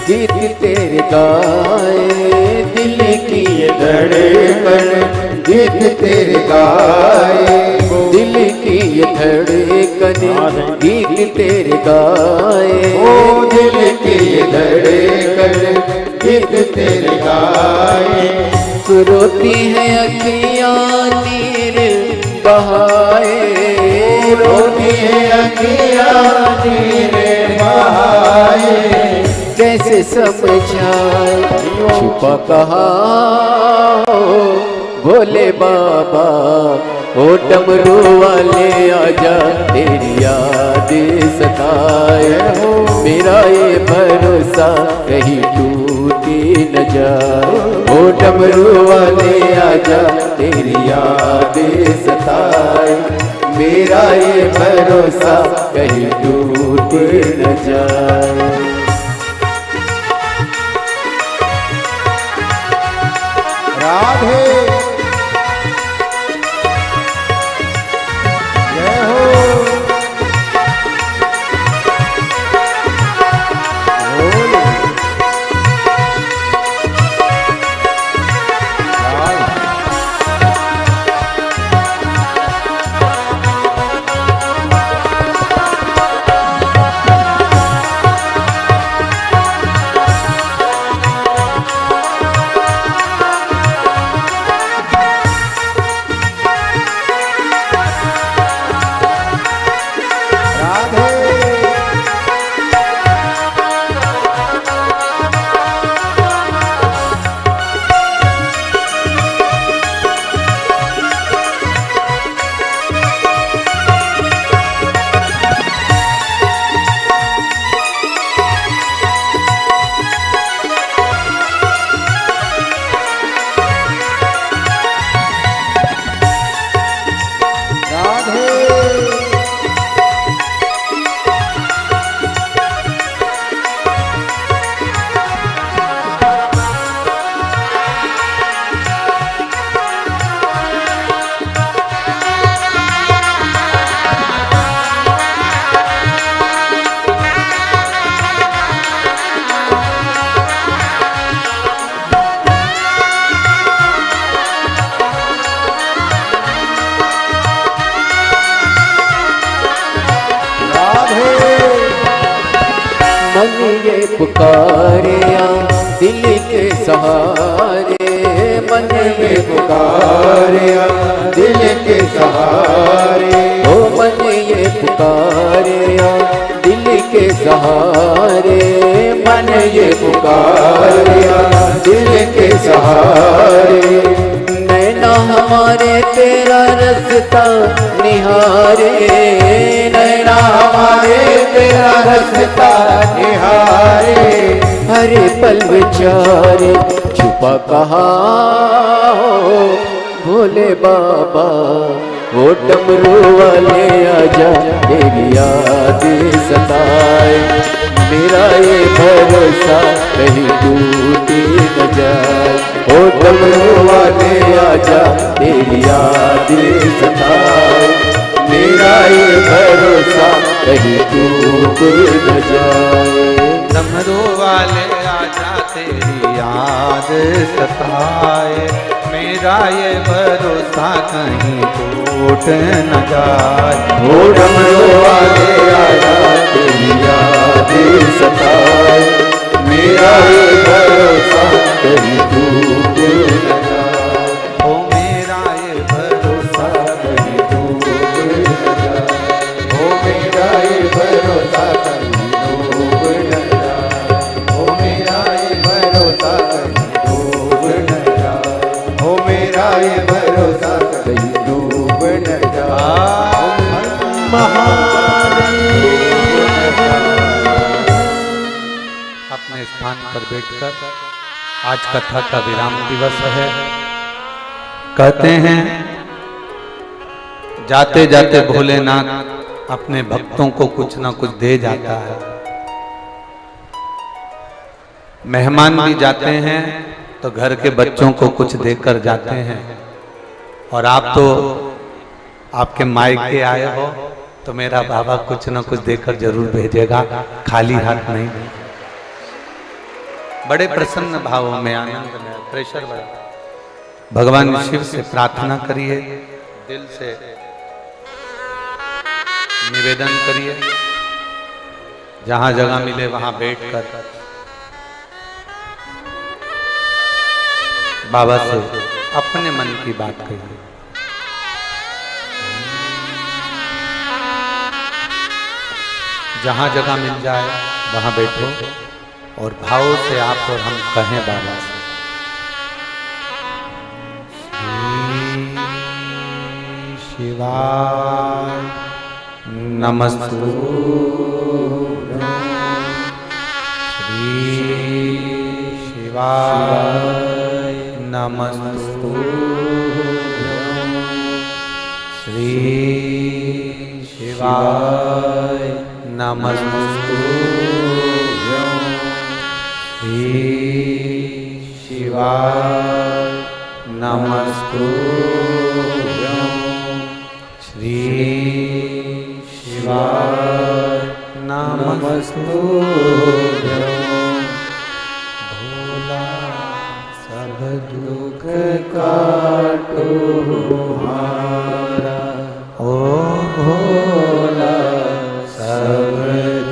गीत तेरे गाए, दिल की ये धड़कन गीत तेरे गाए, दिल की ये धड़कन गीत तेरे गाए, ओ दिल की ये धड़कन गीत तेरे गाए। रोती है अखियाँ नीर बहाए, रोती है अखियाँ नीर बहाए, कैसे समझाए छुपा कहाँ हो भोले बाबा, ओ डमरू वाले आजा तेरी याद सताए, मेरा ये भरोसा कहीं टूटी न जाए, ओ डमरू वाले आजा तेरी याद सताए, मेरा ये भरोसा कहीं टूट न जाए। राधे जय हो, मन ये पुकारे दिल के सहारे, मन ये पुकारे दिल के सहारे, ओ मन ये पुकारे दिल के सहारे, मन ये पुकारे दिल के सहारे। नैना हमारे तेरा रास्ता निहारे, नैना हमारे तेरा रास्ता निहारे, हरे पल विचारे छुपा कहाँ हो भोले बाबा, वो डमरू वाले आजा तेरी याद सताए, मेरा ये भरोसा कहीं टूट न जाए, ओ डमरू वाले आजा तेरी याद सताए, मेरा ये भरोसा कहीं टूट न जाए। डमरू वाले आजा तेरी याद सताए, मेरा ये भरोसा कहीं टूट न जाए, ओ डमरू वाले आजा तेरी याद सताए, मेरा ये भरोसा कहीं टूट न जाए, ओ मेरा ये भरोसा कहीं टूट न जाए, ओ मेरा ये भरोसा कहीं टूट न जाए, ओ मेरा ये भरोसा कहीं टूट न जाए, ओ मेरा ये भरोसा कहीं डूब न जाए। अपने स्थान पर बैठकर आज कथा का विराम दिवस है। कहते हैं जाते जाते भोलेनाथ अपने भक्तों को कुछ ना कुछ दे जाता है। मेहमान भी जाते हैं तो घर के बच्चों को कुछ देकर जाते हैं, और आप तो आपके मायके आए हो तो मेरा बाबा कुछ ना कुछ देकर जरूर भेजेगा, खाली हाथ नहीं। बड़े प्रसन्न भावों में आनंद में प्रेशर बढ़ा। भगवान शिव से प्रार्थना करिए, दिल से निवेदन करिए, जहां जगह मिले वहां बैठकर बाबा से अपने मन की बात कहिए। जहां जगह मिल जाए वहां बैठो और भाव से आप और हम कहें बाबा से, श्री शिवाय नमस्तु, श्री शिवाय नमस्तु, श्री शिवाय नमस्तु, श्री शिवाय नमस्तु, श्री शिवाय नमस्तु। भोला सब दुख काटो हमारा, ओ भोला सब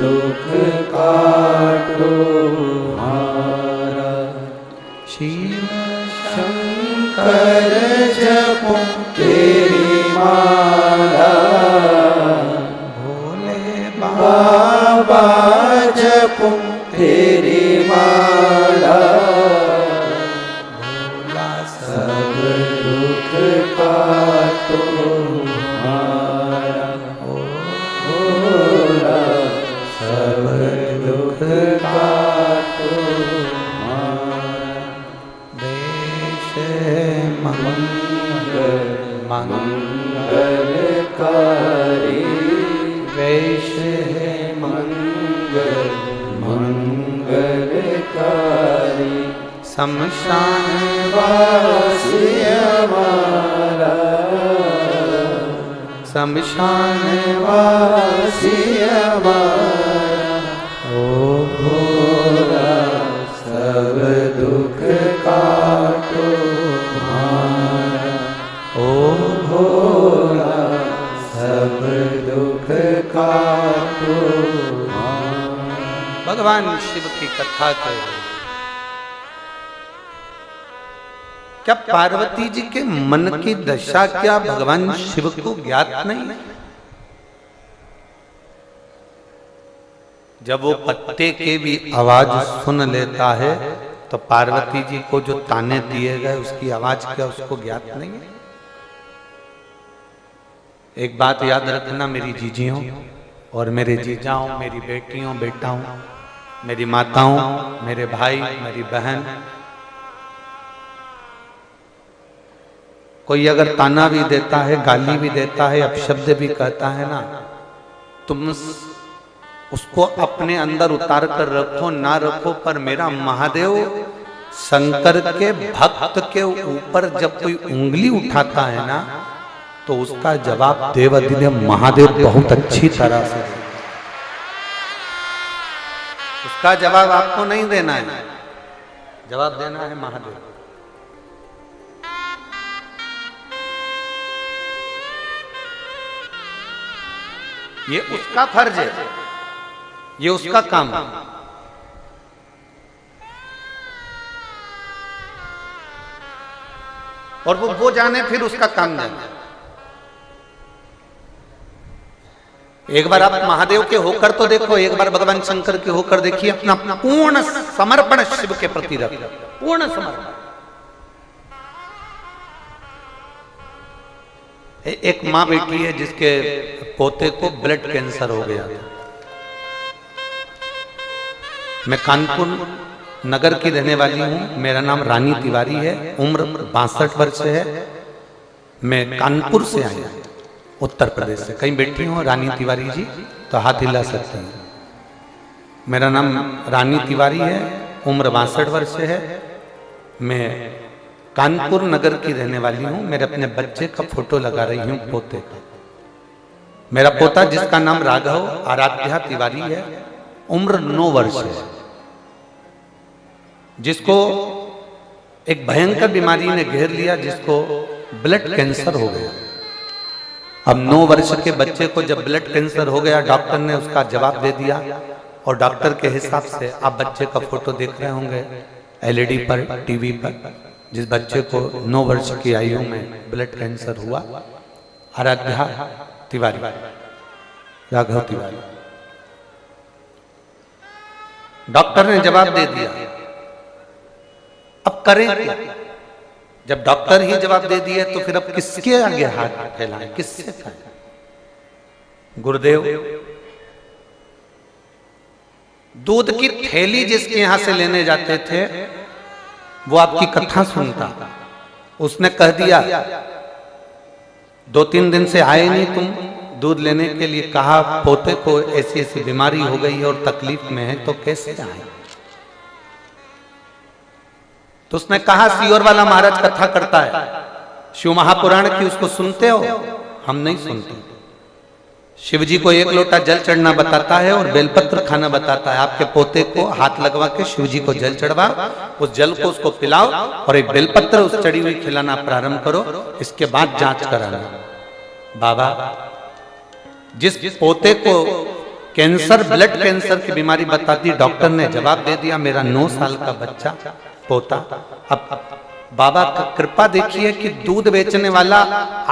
दुख काटो हमारा, शिव शंकर जपो तेरी माला, भोले बाबा जपो तेरी माला, भोला सब दुख काटो हमारा, ओ भोला सब दुख काटो हमारा। देश मंगल मंगलकारी, वेश है मंगल मंगलकारी, शमशान वासी हमारा, शमशान वासी हमारा, ओ भोला सब दुख काटो हमारा, ओ भोला सब दुख काटो हमारा। भगवान की कथा कह रहे हैं। क्या पार्वती जी के मन की दशा क्या भगवान शिव को ज्ञात नहीं? जब वो पत्ते की भी आवाज सुन लेता है तो पार्वती जी को जो ताने दिए गए उसकी आवाज क्या उसको ज्ञात नहीं है? एक बात याद रखना मेरी जीजियों और मेरे जीजाओं, मेरी बेटियों बेटाओं, मेरी माताओं, मेरे भाई, मेरी बहन, कोई अगर ताना भी देता है, गाली भी देता है, अपशब्द भी कहता है ना, तुम उसको अपने अंदर उतार कर रखो ना रखो, पर मेरा महादेव शंकर के भक्त के ऊपर जब कोई उंगली उठाता है ना तो उसका जवाब देवाधिदेव महादेव बहुत अच्छी तरह से देता है। उसका जवाब आपको नहीं देना है, जवाब देना है महादेव। ये उसका फर्ज है, ये उसका काम है। और वो जाने फिर उसका काम जाने। एक बार आप महादेव के होकर तो देखो, एक बार भगवान शंकर के होकर देखिए, अपना पूर्ण समर्पण शिव के प्रति रखो, पूर्ण समर्पण। एक माँ बेटी है जिसके पोते को ब्लड कैंसर हो गया था। मैं कानपुर नगर की रहने वाली हूँ, मेरा नाम रानी तिवारी है, उम्र 62 वर्ष है। मैं कानपुर से आई हूँ, उत्तर प्रदेश से। कहीं बैठी हूँ रानी तिवारी जी तो हाथ हिला सकते हैं। मेरा नाम रानी तिवारी है, उम्र 62 वर्ष है। मैं कानपुर नगर की रहने वाली हूँ। मेरे अपने बच्चे का फोटो लगा रही हूँ, पोते का। मेरा पोता जिसका नाम राघव आराध्या तिवारी है, उम्र 9 वर्ष है, जिसको एक भयंकर बीमारी ने घेर लिया, जिसको ब्लड कैंसर हो गया। अब 9 वर्ष के बच्चे को जब ब्लड कैंसर हो गया, डॉक्टर ने उसका जवाब दे दिया। और डॉक्टर के हिसाब से आप बच्चे का फोटो देख रहे होंगे एलईडी पर, टीवी पर, जिस बच्चे को 9 वर्ष की आयु में ब्लड कैंसर हुआ, आराध्या तिवारी, राघव तिवारी। डॉक्टर ने जवाब दे दिया, अब करें क्या? जब डॉक्टर ही जवाब दे दिए तो फिर अब किसके आगे हाथ फैलाएं, किससे कहें? गुरुदेव दूध की थैली जिसके यहां से लेने जाते थे वो आपकी कथा सुनता, उसने कह दिया 2-3 दिन से आए नहीं तुम दूध लेने के लिए, कहा पोते को ऐसी ऐसी बीमारी हो गई है और तकलीफ में है, तो कैसे आए? तो उसने कहा सियोर वाला महाराज कथा करता है, शिव महापुराण की, उसको सुनते हो? हम नहीं सुनते। शिव जी को 1 लोटा जल चढ़ना बताता है और बेलपत्र खाना बताता है। आपके पोते को हाथ लगवा के शिव जी को जल चढ़वा, उस जल को उसको पिलाओ और एक बेलपत्र उस चढ़ी हुई खिलाना प्रारंभ करो, इसके बाद जांच कराना। बाबा जिस पोते को कैंसर, ब्लड कैंसर की बीमारी बताती, डॉक्टर ने जवाब दे दिया मेरा 9 साल का बच्चा पोता। अब बाबा का कृपा देखिए कि दूध बेचने वाला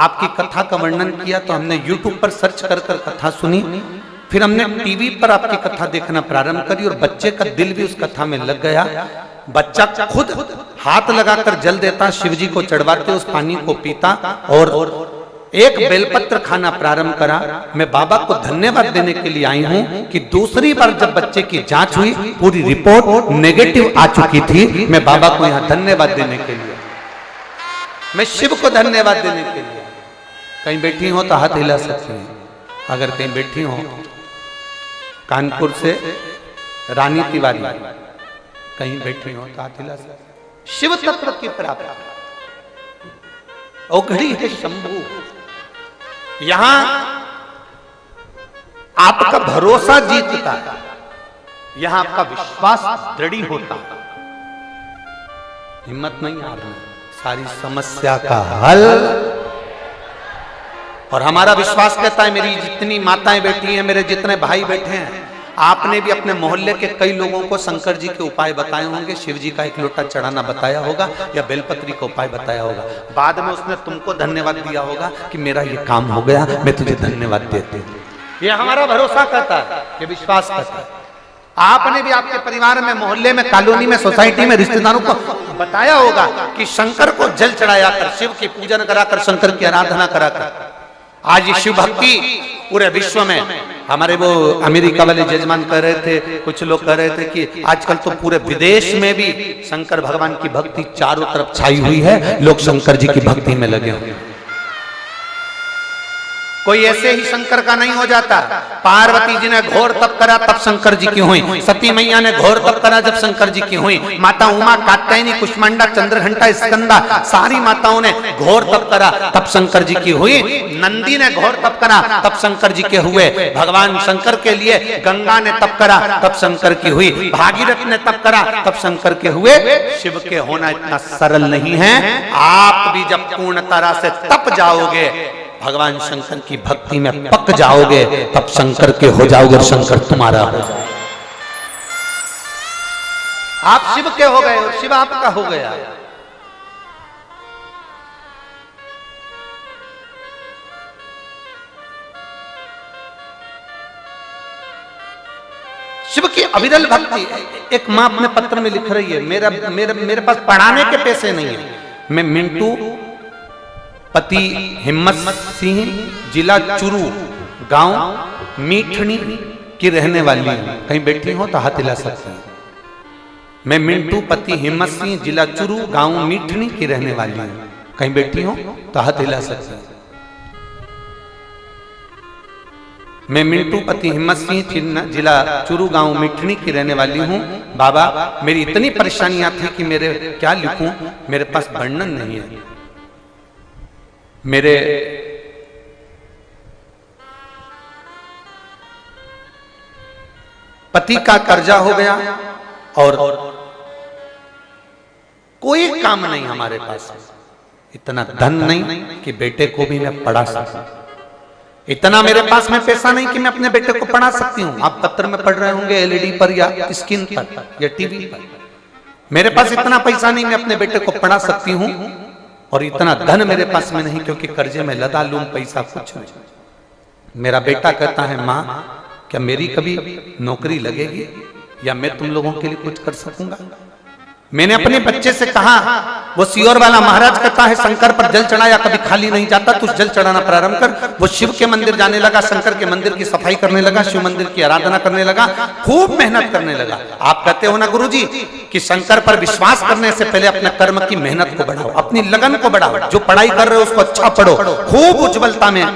आपकी कथा का वर्णन किया तो हमने YouTube पर सर्च कर कर कथा सुनी, फिर हमने टीवी पर आपकी कथा देखना प्रारंभ करी और बच्चे का दिल भी उस कथा में लग गया। बच्चा खुद हाथ लगाकर जल देता, शिव जी को चढ़वाते, उस पानी को पीता और एक बेलपत्र खाना प्रारंभ करा। मैं बाबा को धन्यवाद देने के लिए आई हूं कि दूसरी बार जब बच्चे की जांच हुई पूरी रिपोर्ट नेगेटिव आ चुकी थी। मैं बाबा को यहां धन्यवाद देने के लिए, मैं शिव को धन्यवाद देने के लिए। कहीं बैठी हो तो हाथ हिला सकती हैं, अगर कहीं बैठी हो कानपुर से रानी तिवारी, कहीं बैठी हो तो हाथ हिला सकती। शिव तत्व की प्राप्ति औघड़ी है शंभू। यहां आपका भरोसा जीतता है, यहां आपका विश्वास दृढ़ होता है, हिम्मत नहीं हारना, सारी समस्या का हल। और हमारा विश्वास कहता है, मेरी जितनी माताएं बैठी हैं, मेरे जितने भाई बैठे हैं, आपने भी अपने मोहल्ले के कई लोगों को शंकर जी के उपाय बताए होंगे, शिव जी का एक लोटा चढ़ाना बताया होगा या बेलपत्री का उपाय बताया होगा। बाद में उसने तुमको धन्यवाद दिया होगा कि मेरा ये काम हो गया, मैं तुझे धन्यवाद देती हूँ। ये हमारा भरोसा करता है, ये विश्वास करता है। आपने भी आपके परिवार में, मोहल्ले में, कॉलोनी में, सोसाइटी में, रिश्तेदारों को बताया होगा कि शंकर को जल चढ़ाया कर, शिव की पूजन कराकर, शंकर की आराधना कराकर। आज ये शिव भक्ति पूरे विश्व में, हमारे वो अमेरिका वाले जजमान कह रहे थे, कुछ लोग कह रहे थे कि आजकल तो पूरे विदेश में भी शंकर भगवान की भक्ति चारों तरफ छाई हुई है, लोग शंकर जी की भक्ति में लगे हुए। कोई ऐसे ही शंकर का नहीं हो जाता। पार्वती जी ने घोर तप करा तब शंकर जी की हुई, सती मैया ने घोर तप करा जब शंकर जी की हुई, माता उमा, कात्यायनी, कुष्मांडा, चंद्रघंटा, स्कंदा, सारी माताओं ने घोर तप करा तब शंकर जी की हुई। नंदी ने घोर तप करा तब शंकर जी के हुए। भगवान शंकर के लिए गंगा ने तप करा तब शंकर की हुई। भागीरथ ने तप करा तब शंकर के हुए। शिव के होना इतना सरल नहीं है। आप भी जब पूर्ण तरह से तप जाओगे, भगवान शंकर की भक्ति में पक जाओगे, तब शंकर के हो जाओगे और शंकर तुम्हारा हो जाएगा। आप शिव के हो गए और शिव आपका हो गया। शिव की अविरल भक्ति। एक मां अपने पत्र में लिख रही है, मेरे पास पढ़ाने के पैसे नहीं है, मैं मिंटू पति हिम्मत सिंह, जिला चुरू, गांव मीठनी की रहने वाली हूं। कहीं बैठी हो तो हाथ हिला सकते हैं। मैं मिंटू पति हिम्मत सिंह, जिला चुरू, गांव मीठनी की रहने वाली हूं। कहीं बैठी हो तो हाथ हिला सकते हैं। मैं मिंटू पति हिम्मत सिंह, जिला चुरू, गांव मीठनी की रहने वाली हूं। बाबा, मेरी इतनी परेशानियां थी कि मेरे क्या लिखूं, मेरे पास वर्णन नहीं है। मेरे पति का कर्जा हो गया और कोई काम नहीं हमारे पास। इतना धन नहीं कि बेटे को भी मैं पढ़ा सकूं। इतना मेरे पास में पैसा नहीं कि मैं अपने बेटे को पढ़ा सकती हूँ। आप पत्र में पढ़ रहे होंगे, एलईडी पर या स्क्रीन पर या टीवी पर। मेरे पास इतना पैसा नहीं मैं अपने बेटे को पढ़ा सकती हूँ, और इतना धन मेरे पास में नहीं क्योंकि कर्जे में लदा लूं, पैसा कुछ नहीं। मेरा बेटा कहता है, माँ क्या मेरी कभी नौकरी लगेगी या मैं तुम लोगों के लिए कुछ कर सकूंगा? मैंने अपने बच्चे से कहा, वो सियोर वाला महाराज कहता है शंकर पर जल चढ़ाया कभी खाली नहीं जाता, तू जल चढ़ाना प्रारंभ कर। वो शिव के मंदिर जाने लगा, शंकर के मंदिर की सफाई करने लगा, शिव मंदिर की आराधना करने लगा, खूब मेहनत करने लगा। आप कहते हो ना गुरुजी कि शंकर पर विश्वास करने से पहले अपने कर्म की मेहनत को बढ़ाओ, अपनी लगन को बढ़ाओ। जो पढ़ाई कर रहे हो उसको अच्छा पढ़ो, खूब उज्ज्वलता में,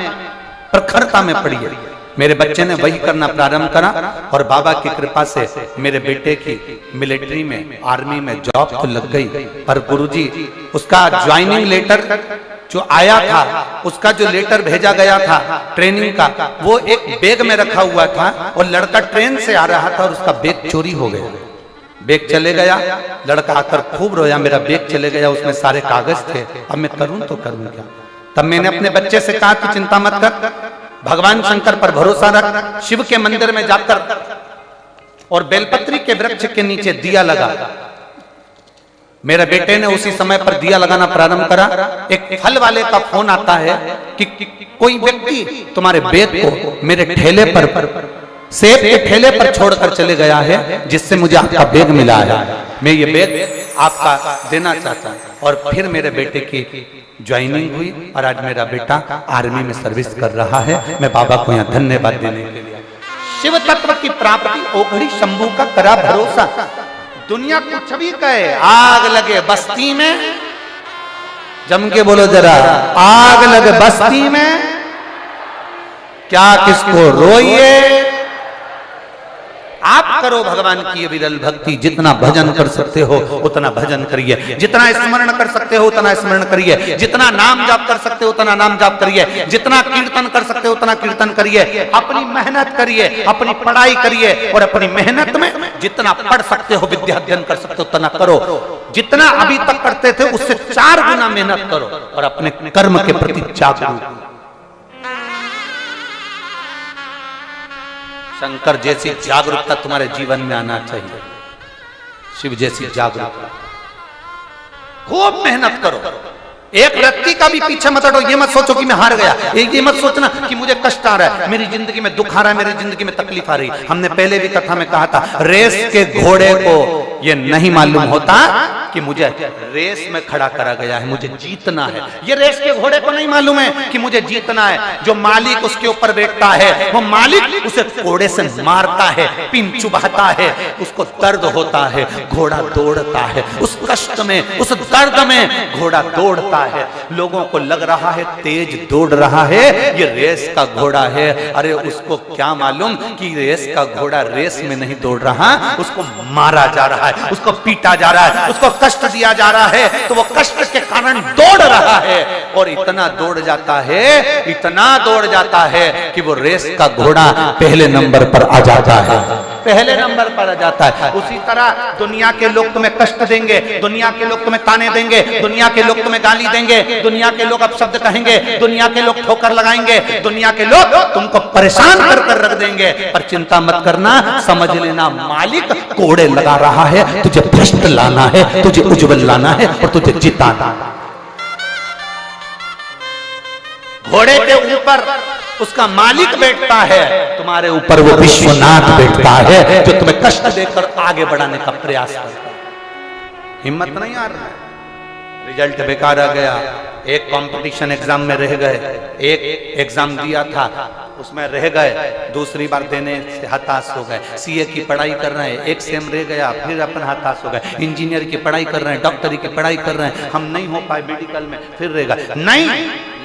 प्रखरता में पढ़िए। मेरे बच्चे ने वही करना प्रारंभ करा और बाबा की कृपा से मेरे बेटे की मिलिट्री में, आर्मी में जॉब तो लग गई। पर गुरुजी उसका ज्वाइनिंग लेटर जो आया था, उसका जो लेटर भेजा गया था ट्रेनिंग का, वो एक बैग में रखा हुआ था और लड़का ट्रेन से आ रहा था और उसका बैग चोरी हो गया। बैग चले गया, लड़का आकर खूब रोया, मेरा बैग चले गया, उसमें सारे कागज थे, अब मैं करूं तो करूं क्या? तब मैंने अपने बच्चे से कहा कि चिंता मत कर, भगवान शंकर पर भरोसा रख, शिव के मंदिर में जाकर और बेलपत्री के वृक्ष के नीचे दिया लगा। मेरे बेटे ने उसी समय पर दिया लगाना प्रारंभ करा। एक फल वाले का फोन आता है कि कोई व्यक्ति तुम्हारे बैग को मेरे ठेले पर, सेब के ठेले पर छोड़कर चले गया है, जिससे मुझे आपका बैग मिला है, मैं ये बैग आपका देना चाहता हूं। और फिर मेरे बेटे की ज्वाइनिंग हुई और आज मेरा बेटा आर्मी में सर्विस कर रहा है। मैं बाबा को यहाँ धन्यवाद देने के लिए। शिव तत्व की प्राप्ति ओघड़ी शंभू का करा भरोसा। दुनिया कुछ भी कहे, आग लगे बस्ती में, जम के बोलो जरा, आग लगे बस्ती में क्या किसको रोइए। आप करो भगवान की विरल भक्ति। जितना भजन कर सकते हो उतना भजन करिए, जितना स्मरण कर सकते हो उतना स्मरण करिए, जितना नाम जाप कर सकते हो उतना नाम जाप करिए, जितना कीर्तन कर सकते हो उतना कीर्तन करिए। अपनी मेहनत करिए, अपनी पढ़ाई करिए और अपनी मेहनत में जितना पढ़ सकते हो, विद्या अध्ययन कर सकते हो उतना करो। जितना अभी तक करते थे उससे 4 गुना मेहनत करो और अपने कर्म के प्रति जागरूक। शंकर जैसी जागरूकता तुम्हारे जीवन में आना चाहिए, शिव जैसी जागरूकता। खूब मेहनत करो, एक व्यक्ति का भी पीछे मत हटो। ये मत सोचो कि मैं हार गया, ये मत सोचना कि मुझे कष्ट आ रहा है, मेरी जिंदगी में दुख आ रहा है, मेरी जिंदगी में तकलीफ आ रही। हमने पहले भी कथा में कहा था, रेस के घोड़े को ये नहीं मालूम होता कि मुझे रेस में खड़ा करा गया है, मुझे जीतना है। ये रेस के घोड़े को नहीं मालूम है कि मुझे जीतना है। जो मालिक उसके ऊपर बैठता है, वो मालिक उसे घोड़े से मारता है, पिन चुभाता है, उसको दर्द होता है, घोड़ा दौड़ता है। उस कष्ट में, उस दर्द में घोड़ा दौड़ता है। लोगों को लग रहा है तेज दौड़ रहा है, ये रेस का घोड़ा है। अरे उसको क्या मालूम कि रेस का घोड़ा रेस में नहीं दौड़ रहा, उसको मारा जा रहा है, उसको पीटा जा रहा है, उसको कष्ट दिया जा रहा है, तो वो कष्ट के कारण दौड़ रहा है। और इतना दौड़ जाता है, इतना दौड़ जाता है कि वो रेस का घोड़ा पहले नंबर पर आ जाता है, पहले नंबर पर आ जाता है। उसी तरह दुनिया के लोग तुम्हें कष्ट देंगे, दुनिया के लोग तुम्हें ताने देंगे, दुनिया के लोग तुम्हें गाली देंगे, दुनिया के लोग अपशब्द कहेंगे, दुनिया के लोग ठोकर लगाएंगे, दुनिया के लोग तुमको परेशान कर कर रख देंगे। पर चिंता मत करना, समझ लेना मालिक कोड़े लगा रहा है, तुझे भ्रष्ट लाना है, तुझे उज्जवल लाना है और तुझे जिताना। घोड़े के ऊपर उसका मालिक बैठता है, तुम्हारे ऊपर वो विश्वनाथ बैठता है, जो तुम्हें कष्ट देकर आगे बढ़ाने का प्रयास करता है। हिम्मत नहीं आ रहा है, रिजल्ट बेकार आ गया, एक कंपटीशन एग्जाम में रह गए, एक एग्जाम दिया था उसमें रह गए, दूसरी बार देने से हताश हो गए। सीए की पढ़ाई कर रहे हैं, एक सेम रह गया, फिर अपन हताश हो गए। इंजीनियर की पढ़ाई कर रहे हैं, डॉक्टरी की पढ़ाई कर रहे हैं, हम नहीं हो पाए मेडिकल में, फिर रह गए। नहीं,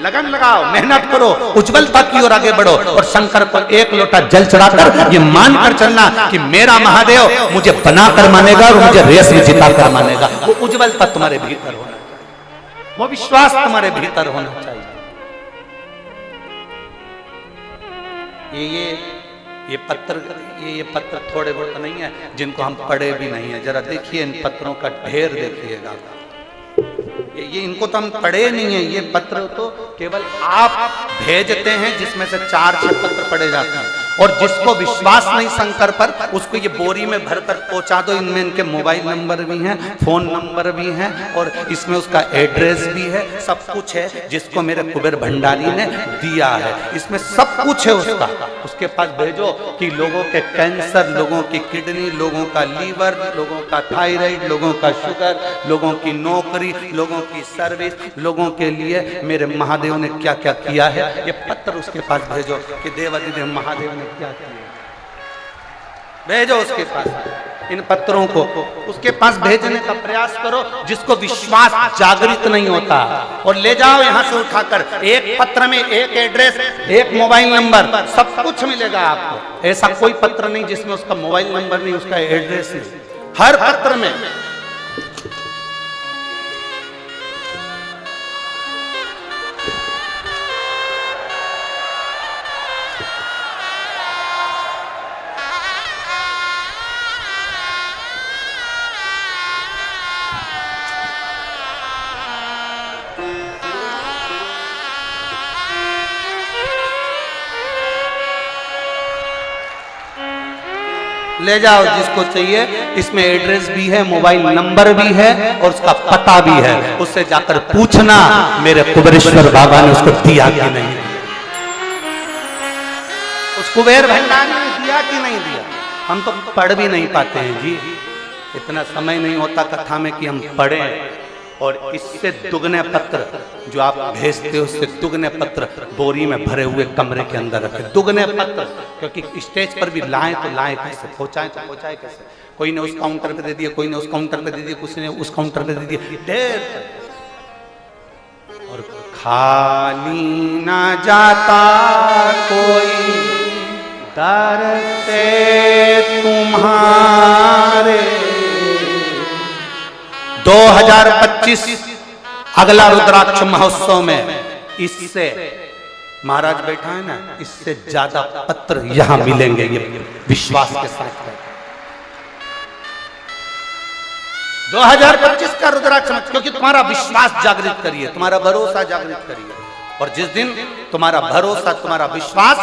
लगन लगाओ, मेहनत करो, उज्जवलता की ओर आगे बढ़ो और शंकर को एक लोटा जल चढ़ाकर ये मानकर चलना कि मेरा महादेव मुझे बनाकर मानेगा और मुझे रेस में जिताकर मानेगा। वो उज्जवलता तुम्हारे भीतर होना, वो विश्वास तुम्हारे भीतर होना चाहिए। ये पत्र थोड़े बहुत नहीं है जिनको हम पढ़े भी नहीं है। जरा देखिए इन पत्रों का ढेर देखिएगा। ये इनको तो हम पढ़े नहीं है, ये पत्र तो केवल आप भेजते हैं जिसमें से 4-6 पत्र पढ़े जाते हैं। और जिसको विश्वास नहीं शंकर पर, उसको ये बोरी में भरकर पहुंचा दो। इनमें इनके मोबाइल नंबर भी हैं, फोन नंबर भी हैं और इसमें उसका एड्रेस भी है, सब कुछ है जिसको मेरे कुबेर भंडारी ने दिया है। इसमें सब कुछ है उसका, उसके पास भेजो कि लोगों के कैंसर, लोगों की किडनी, लोगों का लीवर, लोगों का थायराइड, लोगों का शुगर, लोगों की नौकरी, लोगों की सर्विस, लोगों के लिए मेरे महादेव ने क्या क्या किया है। ये पत्र उसके पास भेजो कि देवादिदेव महादेव ने क्या किया, भेजो उसके पास इन पत्रों को, उसके पास भेजने का प्रयास करो। जिसको विश्वास जागृत नहीं होता, और ले जाओ यहाँ से उठाकर, एक पत्र में एक एड्रेस, एक मोबाइल नंबर, सब कुछ मिलेगा आपको। ऐसा कोई पत्र नहीं जिसमें उसका मोबाइल नंबर नहीं, उसका एड्रेस नहीं, हर पत्र में। ले जाओ जिसको चाहिए, इसमें एड्रेस भी है, मोबाइल नंबर भी है और उसका पता भी है। उससे जाकर पूछना मेरे कुबेरेश्वर बाबा ने उसको दिया कि नहीं, उस कुबेर भंडारी ने दिया कि नहीं दिया। हम तो पढ़ भी नहीं पाते हैं जी, इतना समय नहीं होता कथा में कि हम पढ़ें। और इससे दुगने पत्र जो आप भेजते हो, उससे दुगने पत्र बोरी में भरे हुए कमरे के अंदर रखे, दुगने पत्र। क्योंकि स्टेज पर भी लाएं तो लाएं कैसे, पहुंचाएं तो पहुंचाएं कैसे। कोई ने उस काउंटर पे दे दिया, कोई ने उस काउंटर पे दे दिया, किसी ने उस काउंटर पे दे दिया, ढेर। और खाली ना जाता कोई दर से तुम्हारे। 2025 अगला रुद्राक्ष महोत्सव में इससे महाराज बैठा है ना, इससे ज्यादा पत्र यहां मिलेंगे, ये विश्वास के साथ है। 2025 का रुद्राक्ष, क्योंकि तुम्हारा विश्वास जागृत करिए, तुम्हारा भरोसा जागृत करिए और जिस दिन तुम्हारा भरोसा, तुम्हारा विश्वास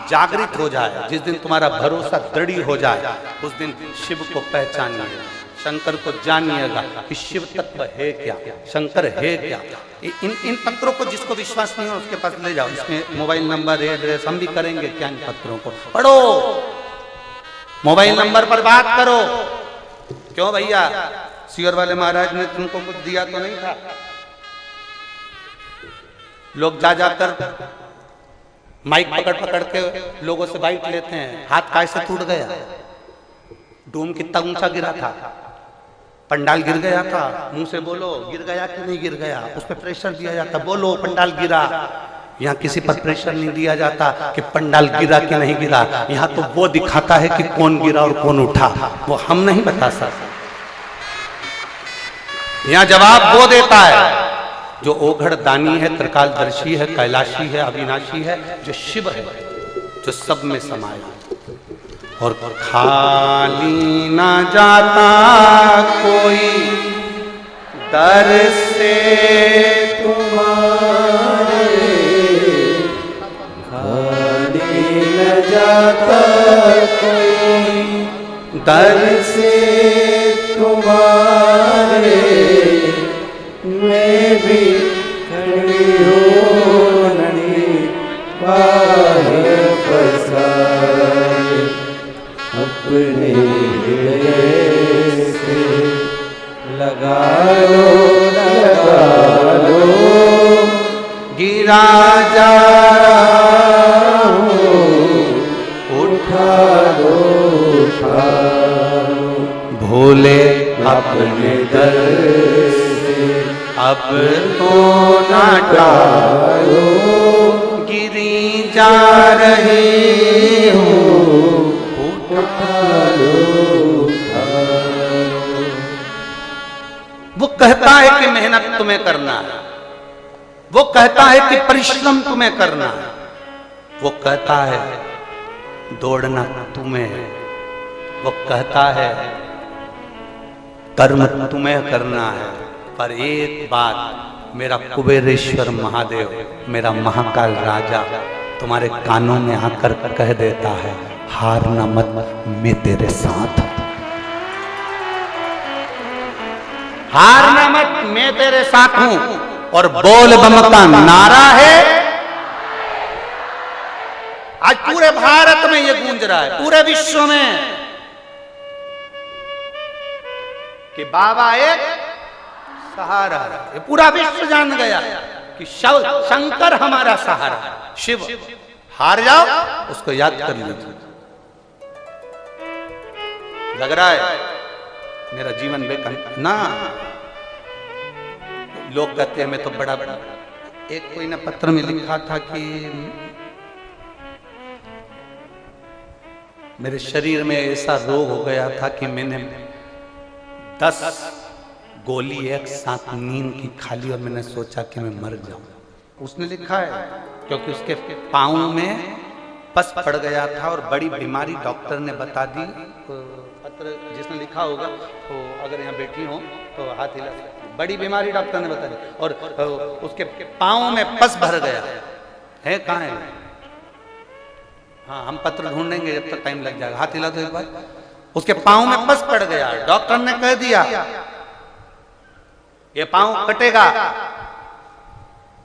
जागृत हो जाए, जिस दिन तुम्हारा भरोसा दृढ़ हो जाए, उस दिन शिव को पहचानिएगा, शंकर को जानिएगा कि शिव तत्व है क्या, शंकर है क्या। इन पत्रों को जिसको विश्वास नहीं हो उसके पास ले जाओ, इसमें मोबाइल नंबर, एड्रेस, हम भी करेंगे क्या, इन पत्रों को पढ़ो, मोबाइल नंबर पर बात करो। क्यों भैया, सियर वाले महाराज ने तुमको कुछ दिया तो नहीं था? लोग जा जाकर माइक पकड़ पकड़ के लोगों से बाइट लेते हैं, हाथ कैसे टूट गया, डूम कितना ऊंचा गिरा था, पंडाल गिर गया था, मुंह से बोलो गिर गया कि नहीं गिर गया, उस पर प्रेशर दिया जाता, बोलो पंडाल गिरा। यहाँ किसी पर प्रेशर नहीं दिया जाता कि पंडाल गिरा कि नहीं गिरा, यहाँ तो वो दिखाता है कि कौन गिरा और कौन उठा, वो हम नहीं बता सकते। यहाँ जवाब वो देता है जो ओघड़ दानी है, त्रिकालदर्शी है, कैलाशी है, अविनाशी है, जो शिव है, जो सब में समाया और खाली ना जाता कोई दर से तुम्हारे, खाली न जाता कोई दर से तुम्हारे, मैं भी खड़ी हूँ नदी बाहर फसाए, अपने हृदय से लगा लो गिरा जा उठा लो भोले अपने दर से अब तो ना टालो, गिरी जा रही हूँ उठा लो। वो कहता है कि मेहनत तुम्हें करना है, वो कहता है कि परिश्रम तुम्हें करना है, वो कहता है दौड़ना तुम्हें है, वो कहता है कर्म तुम्हें करना है। पर एक बात मेरा कुबेरेश्वर महादेव, मेरा महाकाल राजा तुम्हारे कानों में आकर कह देता है, हारना मत, मैं तेरे साथ हूं, हारना मत, मैं तेरे साथ हूं। और बोल बम का नारा है, आज पूरे भारत में ये गूंज रहा है, पूरे विश्व में, कि बाबा एक सहारा है। ये पूरा विश्व जान गया कि शंकर हमारा सहारा है, शिव। हार जाओ, उसको याद कर लीजिए। लग रहा है मेरा जीवन बेकार ना, लोग कहते हैं मैं तो बड़ा बड़ा, एक कोई ने पत्र में लिखा था कि मेरे शरीर में ऐसा रोग हो गया था कि मैंने 10 गोली एक साथ नींद की खा ली और मैंने सोचा कि मैं मर जाऊं। उसने लिखा है क्योंकि उसके पाँव में पस पड़ गया था और बड़ी बीमारी डॉक्टर ने बता दी। तो पत्र जिसने लिखा होगा तो अगर यहाँ बैठी हो तो हाथ हिला, बड़ी बीमारी डॉक्टर ने बता दी, और उसके पाँव में पस भर गया है। कहाँ है? हाँ, हम पत्र ढूंढेंगे, जब तक टाइम लग जाएगा। हाथ हिला दो एक बार। उसके पाँव में पस पड़ गया, डॉक्टर ने कह दिया ये पाँव कटेगा,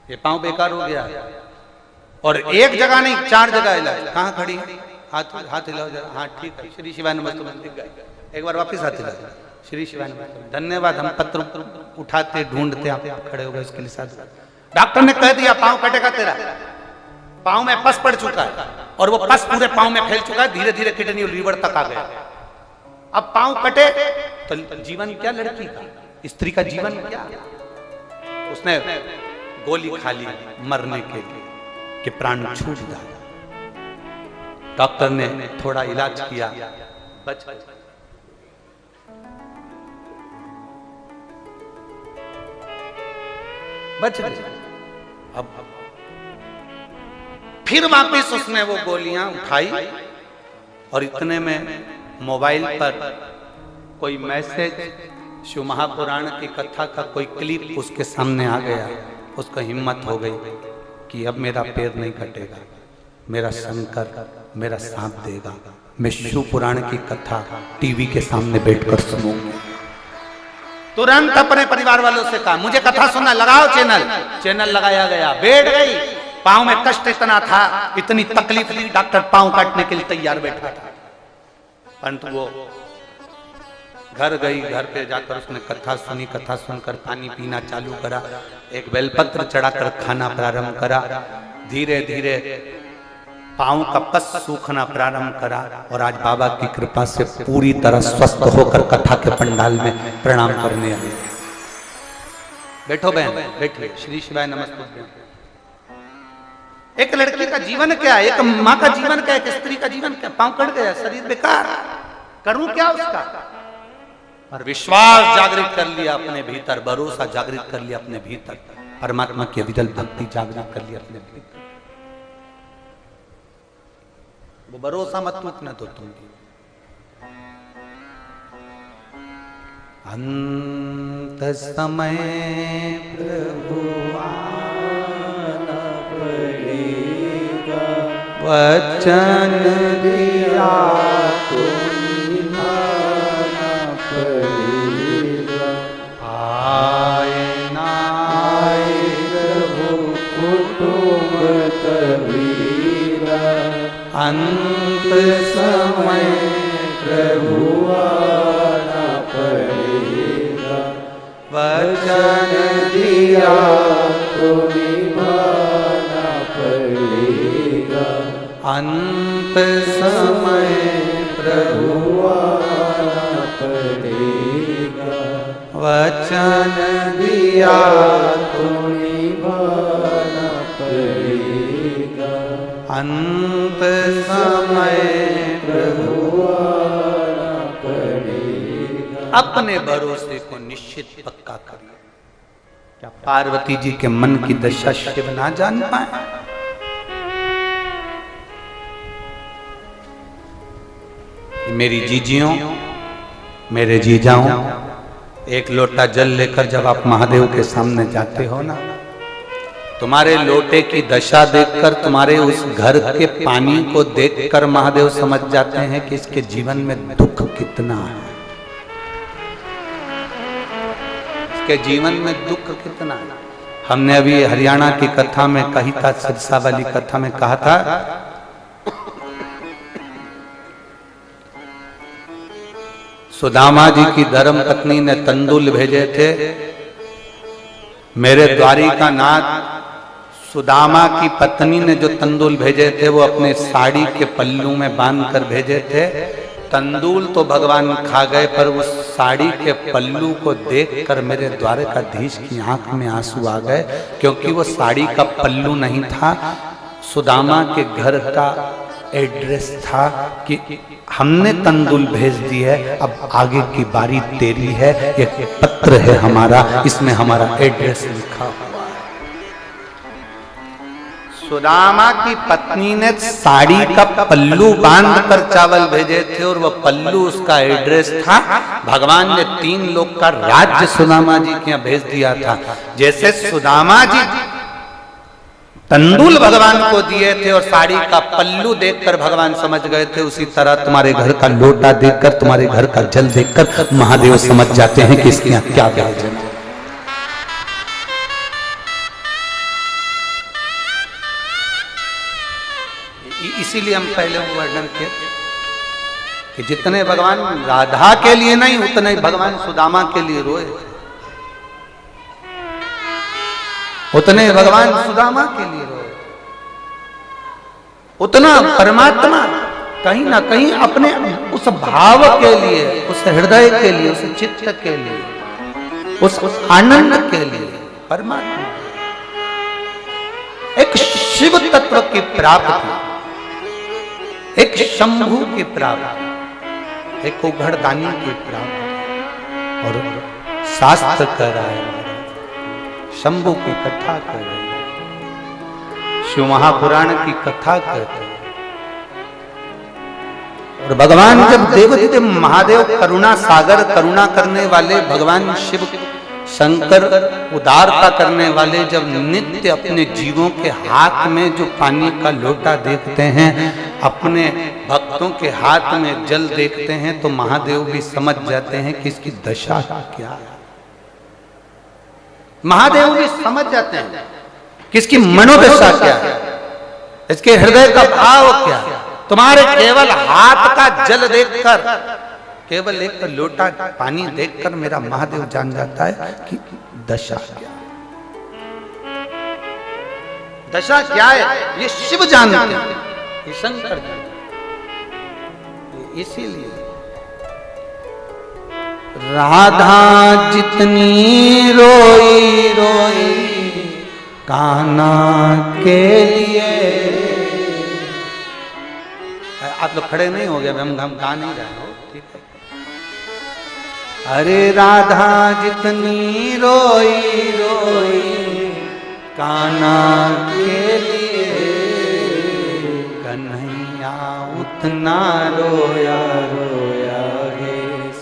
ये पाँव बेकार हो गया। और एक जगह नहीं, 4 जगह इलाज। कहाँ खड़ी है? हाथ हिलाओ जरा। हाँ ठीक है, श्री शिवाय नमस्तुभ्यं। एक बार वापिस हाथ हिलाओ, श्री शिवाय नमस्तुभ्यं। धन्यवाद, हम पत्र उठाते ढूंढते आप खड़े हो गए इसके लिए साथ। डॉक्टर ने कह दिया पाँव कटेगा तेरा, पाँव में पस पड़ चुका है और वो पस पूरे पाँव में फैल चुका है, धीरे धीरे किडनी और लीवर तक आ गया। अब पाँव कटे तो जीवन क्या लड़की का, स्त्री का जीवन क्या? उसने गोली खा ली मरने के लिए कि प्राण छूट जाए। डॉक्टर ने थोड़ा इलाज किया, बच गए। अब फिर वापस उसने वो गोलियां उठाई और इतने में मोबाइल पर कोई मैसेज, शिव महापुराण की कथा का कोई क्लिप उसके सामने आ गया। उसको हिम्मत हो गई कि अब मेरा पैर नहीं कटेगा, मेरा शंकर मेरा साथ देगा, मैं शिव पुराण की कथा टीवी के सामने बैठकर सुनूंगा। तुरंत अपने परिवार वालों से कहा मुझे कथा सुनना, लगाओ चैनल लगाया गया, बैठ गई। पांव में कष्ट इतना था, इतनी तकलीफ ली, डॉक्टर पांव काटने के लिए तैयार बैठा था, परंतु वो घर गई। घर पे जाकर उसने कथा सुनी, कथा सुनकर पानी पीना चालू करा, एक बेलपत्र चढ़ाकर खाना प्रारंभ करा। धीरे धीरे पांव का पस सूखना प्रारंभ करा और आज बाबा की कृपा से पूरी तरह स्वस्थ होकर कथा के पंडाल में प्रणाम करने आई। बैठो बहन, बैठिए। श्री शिवाय नमस्ते। एक लड़की का जीवन क्या है, एक माँ का जीवन क्या है, एक स्त्री का जीवन क्या? पांव कट गया, शरीर बेकार, करूं क्या उसका? और विश्वास जागृत कर लिया अपने भीतर, भरोसा जागृत कर लिया अपने भीतर, परमात्मा की अविरल भक्ति जागृत कर लिया अपने भीतर। वो भरोसा मत टूटने दो तुम। अंत समय प्रभु आना पड़ेगा, वचन दिया तो निभाना पड़ेगा। आए ना आए प्रभु कुटुंब कबीरा, अंत समय प्रभु आना पड़ेगा, वचन दिया तो निभाना पड़ेगा। अंत समय प्रभु आना पड़ेगा, वचन दिया तो निभाना पड़ेगा। अंत समय प्रभु आना पड़ेगा। अपने भरोसे को निश्चित पक्का करिए। क्या पार्वती जी के मन की दशा शिव ना जान पाए? मेरी जीजियों, मेरे जीजाओं, एक लोटा जल लेकर जब आप महादेव के सामने जाते हो ना, तुम्हारे लोटे की दशा देखकर, तुम्हारे उस घर के पानी को देखकर महादेव समझ जाते हैं कि इसके जीवन में दुख कितना है, इसके जीवन में दुख कितना है। हमने अभी हरियाणा की कथा में कही था, सिरसा वाली कथा में कहा था, सुदामा जी की धर्म पत्नी ने तंदुल भेजे थे। मेरे द्वारिका नाथ सुदामा की पत्नी ने जो तंदुल भेजे थे वो अपने साड़ी के पल्लू में बांध कर भेजे थे। तंदूल तो भगवान खा गए, पर उस साड़ी के पल्लू को देखकर मेरे द्वारकाधीश की आंख में आंसू आ गए, क्योंकि वो साड़ी का पल्लू नहीं था, सुदामा के घर का एड्रेस था कि हमने तंदूल भेज दी है, अब आगे की बारी तेरी है, एक पत्र है हमारा, इसमें हमारा एड्रेस लिखा हुआ है। सुदामा की पत्नी ने साड़ी का पल्लू बांध कर चावल भेजे थे और वह पल्लू उसका एड्रेस था। भगवान ने 3 लोग का राज्य सुदामा जी के यहाँ भेज दिया था। जैसे सुदामा जी तंदूल भगवान को दिए थे और साड़ी का पल्लू देखकर भगवान समझ गए थे, उसी तरह तुम्हारे घर का लोटा देखकर, तुम्हारे घर का जल देखकर महादेव समझ जाते हैं कि इसके यहाँ क्या प्रयोजन है। इसीलिए हम पहले वर्णन किए कि जितने भगवान राधा के लिए नहीं, उतने भगवान सुदामा के लिए रोए, उतने भगवान सुदामा के लिए रोए। उतना परमात्मा कहीं ना कहीं अपने उस भाव के लिए, उस हृदय के लिए, उस चित्त के लिए, उस आनंद के लिए, परमात्मा एक शिव तत्व की प्राप्ति, एक शंभु की प्राप्ति, एक उघड़दानी की प्राप्ति। और शास्त्र कर रहा है, शंभु की कथा कर रहे हैं, शिव महापुराण की कथा करते हैं। और भगवान जब देव महादेव करुणा सागर, करुणा करने वाले भगवान शिव शंकर उदारता करने वाले जब नित्य अपने जीवों के हाथ में जो पानी का लोटा देखते हैं, अपने भक्तों के हाथ में जल देखते हैं, तो महादेव भी समझ जाते हैं कि इसकी दशा क्या है। महादेव भी समझ जाते हैं कि इसकी मनोदशा क्या है, इसके हृदय का भाव क्या है। तुम्हारे केवल हाथ का जल देखकर, केवल एक लोटा पानी देखकर मेरा महादेव जान जाता है कि दशा क्या है। दशा क्या है ये शिव जानते हैं, ये शंकर जानते हैं। इसीलिए राधा जितनी रोई रोई कान्हा के लिए। आप लोग खड़े नहीं हो गए, हम गा नहीं रहे हो, ठीक है। अरे राधा जितनी रोई रोई कान्हा के लिए, कन्हैया उतना रोया रोया है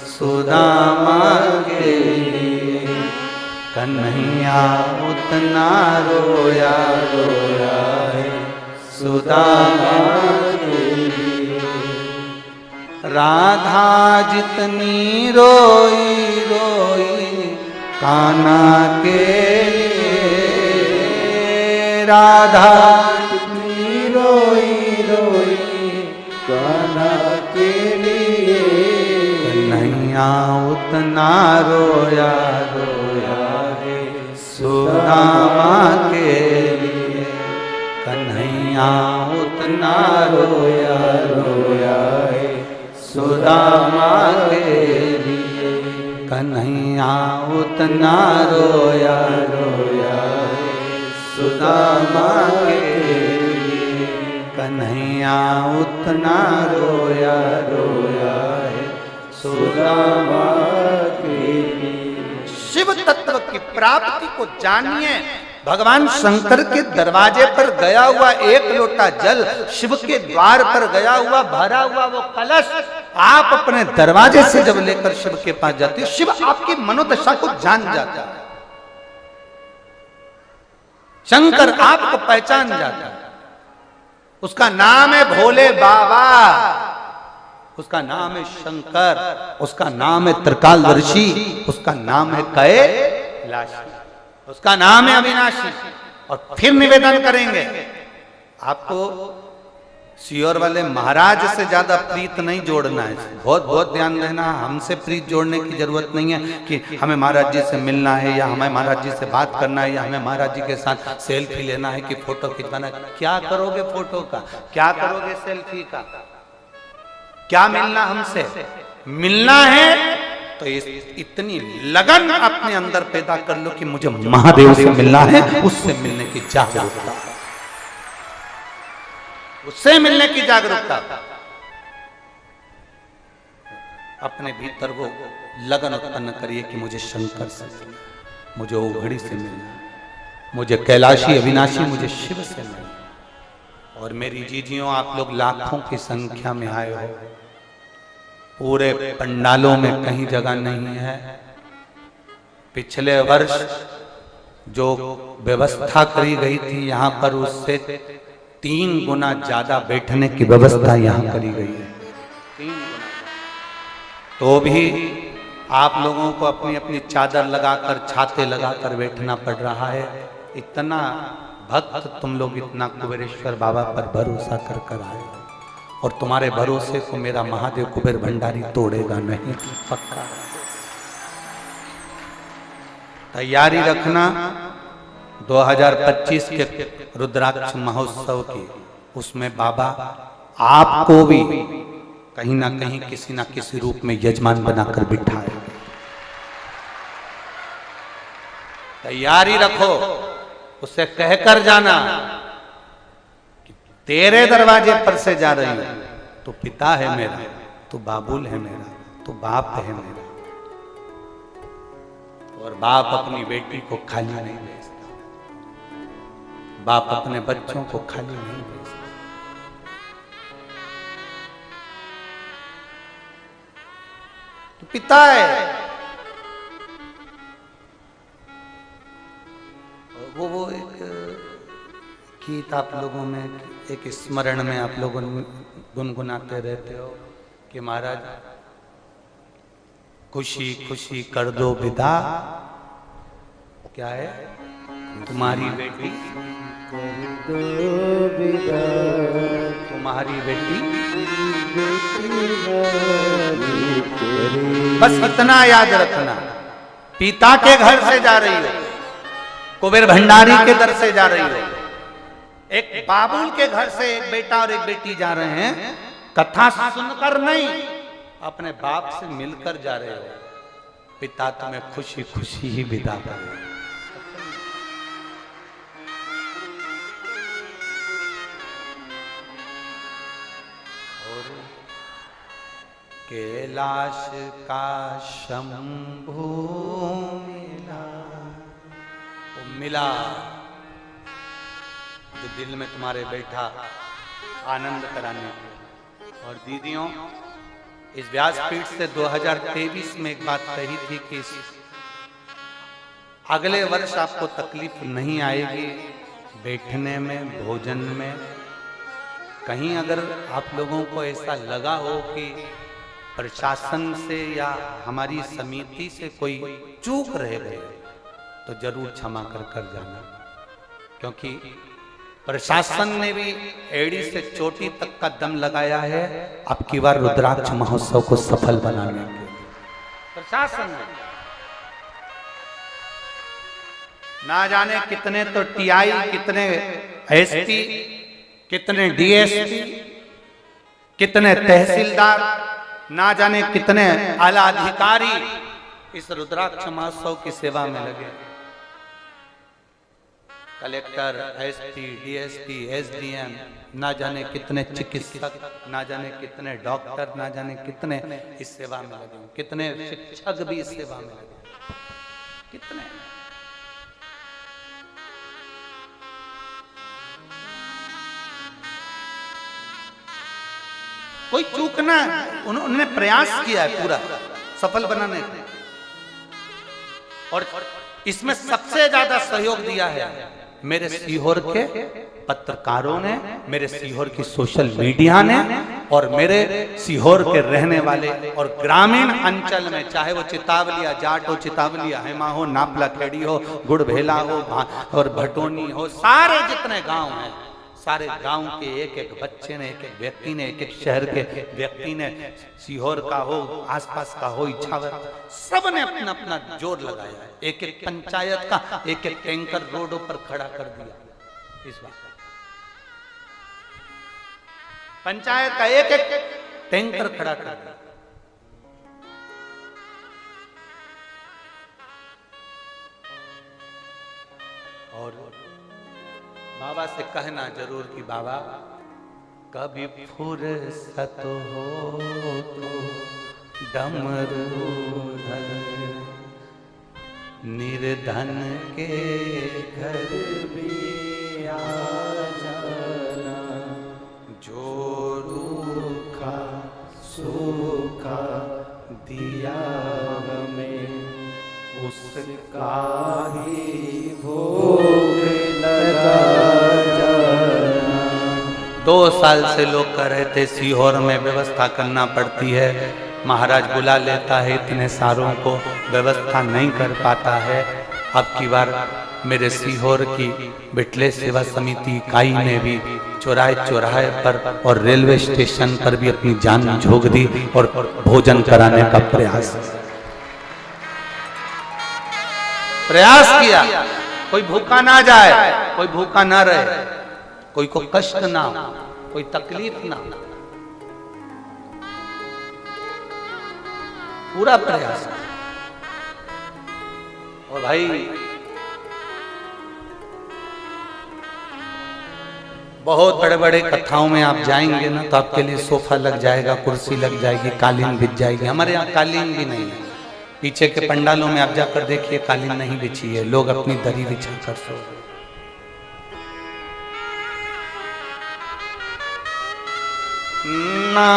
सुदामा के लिए। कन्हैया उतना रोया रोया है सुदामा के लिए। राधा जितनी रोई रोई कान्हा के लिए, राधा जितनी रोई रोई कान्हा के लिए, कन्हैया उतना रोया रोया है सुदामा के लिए। कन्हैया उतना रोया रोया है सुदामा के लिए। कन्हैया उतना रोया रोया है सुदामा के लिए। कन्हैया उतना रोया रोया है सुदामा के लिए। शिव तत्व की प्राप्ति को जानिए। भगवान शंकर के दरवाजे पर गया हुआ एक लोटा जल, शिव के द्वार पर गया हुआ भरा हुआ वो कलश, आप अपने दरवाजे से जब लेकर शिव के पास जाते हो, शिव आपकी मनोदशा को जान जाता है। शंकर आपको पहचान जाता है। उसका नाम है भोले बाबा, उसका नाम है शंकर, उसका नाम है त्रिकालदर्शी, उसका नाम है कैलाशी, उसका नाम है अविनाशी। और फिर निवेदन करेंगे, आपको सियोर वाले महाराज से ज्यादा प्रीत नहीं जोड़ना है। बहुत बहुत ध्यान देना, हमसे प्रीत जोड़ने की जरूरत नहीं है कि हमें महाराज जी से मिलना है या हमें महाराज जी से बात करना है या हमें महाराज जी के साथ सेल्फी लेना है कि फोटो खिंचवाना है। क्या करोगे फोटो का, क्या करोगे सेल्फी का, क्या मिलना हमसे? मिलना है तो इतनी लगन अपने अंदर पैदा कर लो कि मुझे महादेव से मिलना है, उससे मिलने की जागरूकता, उससे मिलने की जागरूकता। अपने भीतर वो लगन उत्पन्न करिए कि मुझे शंकर से, मुझे ओघड़ी से मिलना, मुझे कैलाशी अविनाशी, मुझे शिव से मिलना। और मेरी जीजियों, आप लोग लाखों की संख्या में आए हो, पूरे पंडालों में कहीं जगह नहीं है। पिछले वर्ष जो व्यवस्था करी गई थी यहाँ पर, उससे 3 गुना ज्यादा बैठने की व्यवस्था यहाँ करी गई है। 3 गुना। तो भी आप लोगों को अपनी अपनी चादर लगाकर, छाते लगाकर बैठना पड़ रहा है। इतना भक्त तुम लोग, इतना कुबेरेश्वर बाबा पर भरोसा कर कर आए हो, और तुम्हारे भरोसे को मेरा महादेव कुबेर भंडारी तोड़ेगा नहीं, पक्का। तैयारी रखना 2025 के रुद्राक्ष महोत्सव की, उसमें बाबा आपको भी कहीं ना कहीं किसी ना किसी रूप में यजमान बनाकर बिठाए। तैयारी रखो, उससे कहकर जाना कि तेरे दरवाजे पर से जा रही हूं, तो पिता है मेरा, तो बाबुल है मेरा, तो बाप है मेरा। और बाप अपनी बेटी को खाली नहीं भेजता, बाप अपने बच्चों को खाली नहीं भेजता। तो पिता है, गीत आप लोगों में एक स्मरण में आप लोग गुनगुनाते रहते हो कि महाराज खुशी खुशी कर दो विदा, क्या है, तुम्हारी बेटी तुम्हारी बेटी बस इतना याद रखना, पिता के घर से जा रही हो, कुबेर भंडारी के दर से जा रही हो, एक बाबुल के घर से एक बेटा और एक बेटी जा रहे हैं, कथा सुनकर नहीं अपने बाप से मिलकर जा रहे हो, पिता तुम्हें खुशी खुशी ही विदा करे। कैलाश का शंभू मिला, वो मिला जो दिल में तुम्हारे बैठा आनंद कराने को। और दीदियों, इस व्यासपीठ से 2023 में एक बात कही थी कि अगले वर्ष आपको तकलीफ नहीं आएगी बैठने में, भोजन में। कहीं अगर आप लोगों को ऐसा लगा हो कि प्रशासन से या हमारी समिति से कोई चूक रह गए तो जरूर क्षमा कर जाना, क्योंकि प्रशासन ने भी एड़ी से चोटी तक का दम लगाया है अब की बार रुद्राक्ष महोत्सव को सफल बनाने के लिए। प्रशासन ने ना जाने कितने तो टीआई, कितने एसपी, कितने डीएसपी, कितने तहसीलदार, ना जाने कितने आला अधिकारी इस रुद्राक्ष महोत्सव की सेवा में लगे। कलेक्टर, एसपी, डीएसपी, एसडीएम, ना जाने कितने चिकित्सक, ना जाने कितने डॉक्टर, ना जाने कितने इस सेवा में लगे, कितने शिक्षक भी इस सेवा में लगे, कितने। कोई चूकना, उन्होंने प्रयास किया है पूरा सफल बनाने का, और इसमें सबसे ज्यादा सहयोग दिया है मेरे सीहोर के पत्रकारों ने, मेरे सीहोर की सोशल मीडिया ने, और मेरे सीहोर के रहने वाले और ग्रामीण अंचल में, चाहे वो चितावलिया जाट हो, चितावलिया हेमा हो, नापला खेड़ी हो, गुड़भेला हो और भटोनी हो, सारे जितने गांव हैं, सारे गांव के एक एक बच्चे ने, एक एक व्यक्ति ने, एक एक शहर के व्यक्ति ने, सीहोर का हो, आसपास का हो, इच्छावर, सब ने अपना अपना जोर लगाया है। एक एक पंचायत का एक एक टैंकर रोडों पर खड़ा कर दिया। इस बात पंचायत का एक एक टैंकर खड़ा कर दिया। और बाबा से कहना जरूर कि बाबा कभी फुर्सत हो तो डमरूधर निर्धन के घर भी आ जाना, जो रूखा सूखा दिया हमें उसका ही भोग लगा जाना। 2 साल से लोग कह रहे थे सीहोर में व्यवस्था करना पड़ती है, महाराज बुला लेता है इतने सारों को, व्यवस्था नहीं कर पाता है। अब की बार मेरे सीहोर की बिटले सेवा समिति इकाई ने भी चौराहे चौराहे पर और रेलवे स्टेशन पर भी अपनी जान झोंक दी और भोजन कराने का प्रयास किया। कोई भूखा ना जाए, कोई भूखा ना रहे, कोई को कष्ट ना हो, कोई तकलीफ ना हो, पूरा प्रयास। और भाई बहुत बड़े बड़े कथाओं में आप जाएंगे ना तो आपके लिए सोफा लग जाएगा, कुर्सी लग जाएगी, कालीन बिछ जाएगी। हमारे यहाँ कालीन भी नहीं है। पीछे के पंडालों में आप जाकर देखिए कालीन नहीं बिछी है, लोग अपनी दरी बिछा कर सो। ना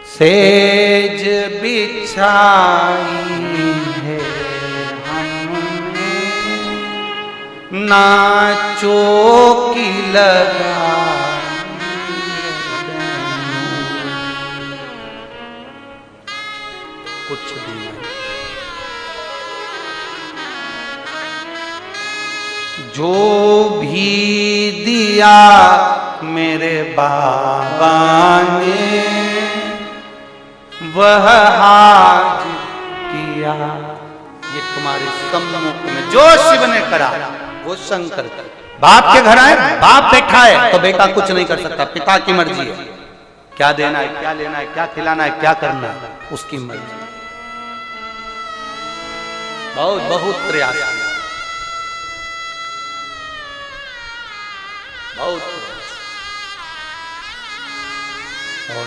सेज बिछाई है हमने नाचो की लगा कुछ भी नहीं, जो भी दिया मेरे बाबा ने वह हाज किया। ये तुम्हारे सम्मुख में जो शिव ने करा वो शंकर कर। बाप के घर आए, बाप बैठा है तो बेटा कुछ नहीं कर सकता, पिता की मर्जी है, क्या देना है, क्या लेना है, क्या खिलाना है, क्या करना है, उसकी मर्जी। बहुत बहुत प्रयास किया, बहुत प्रयास। और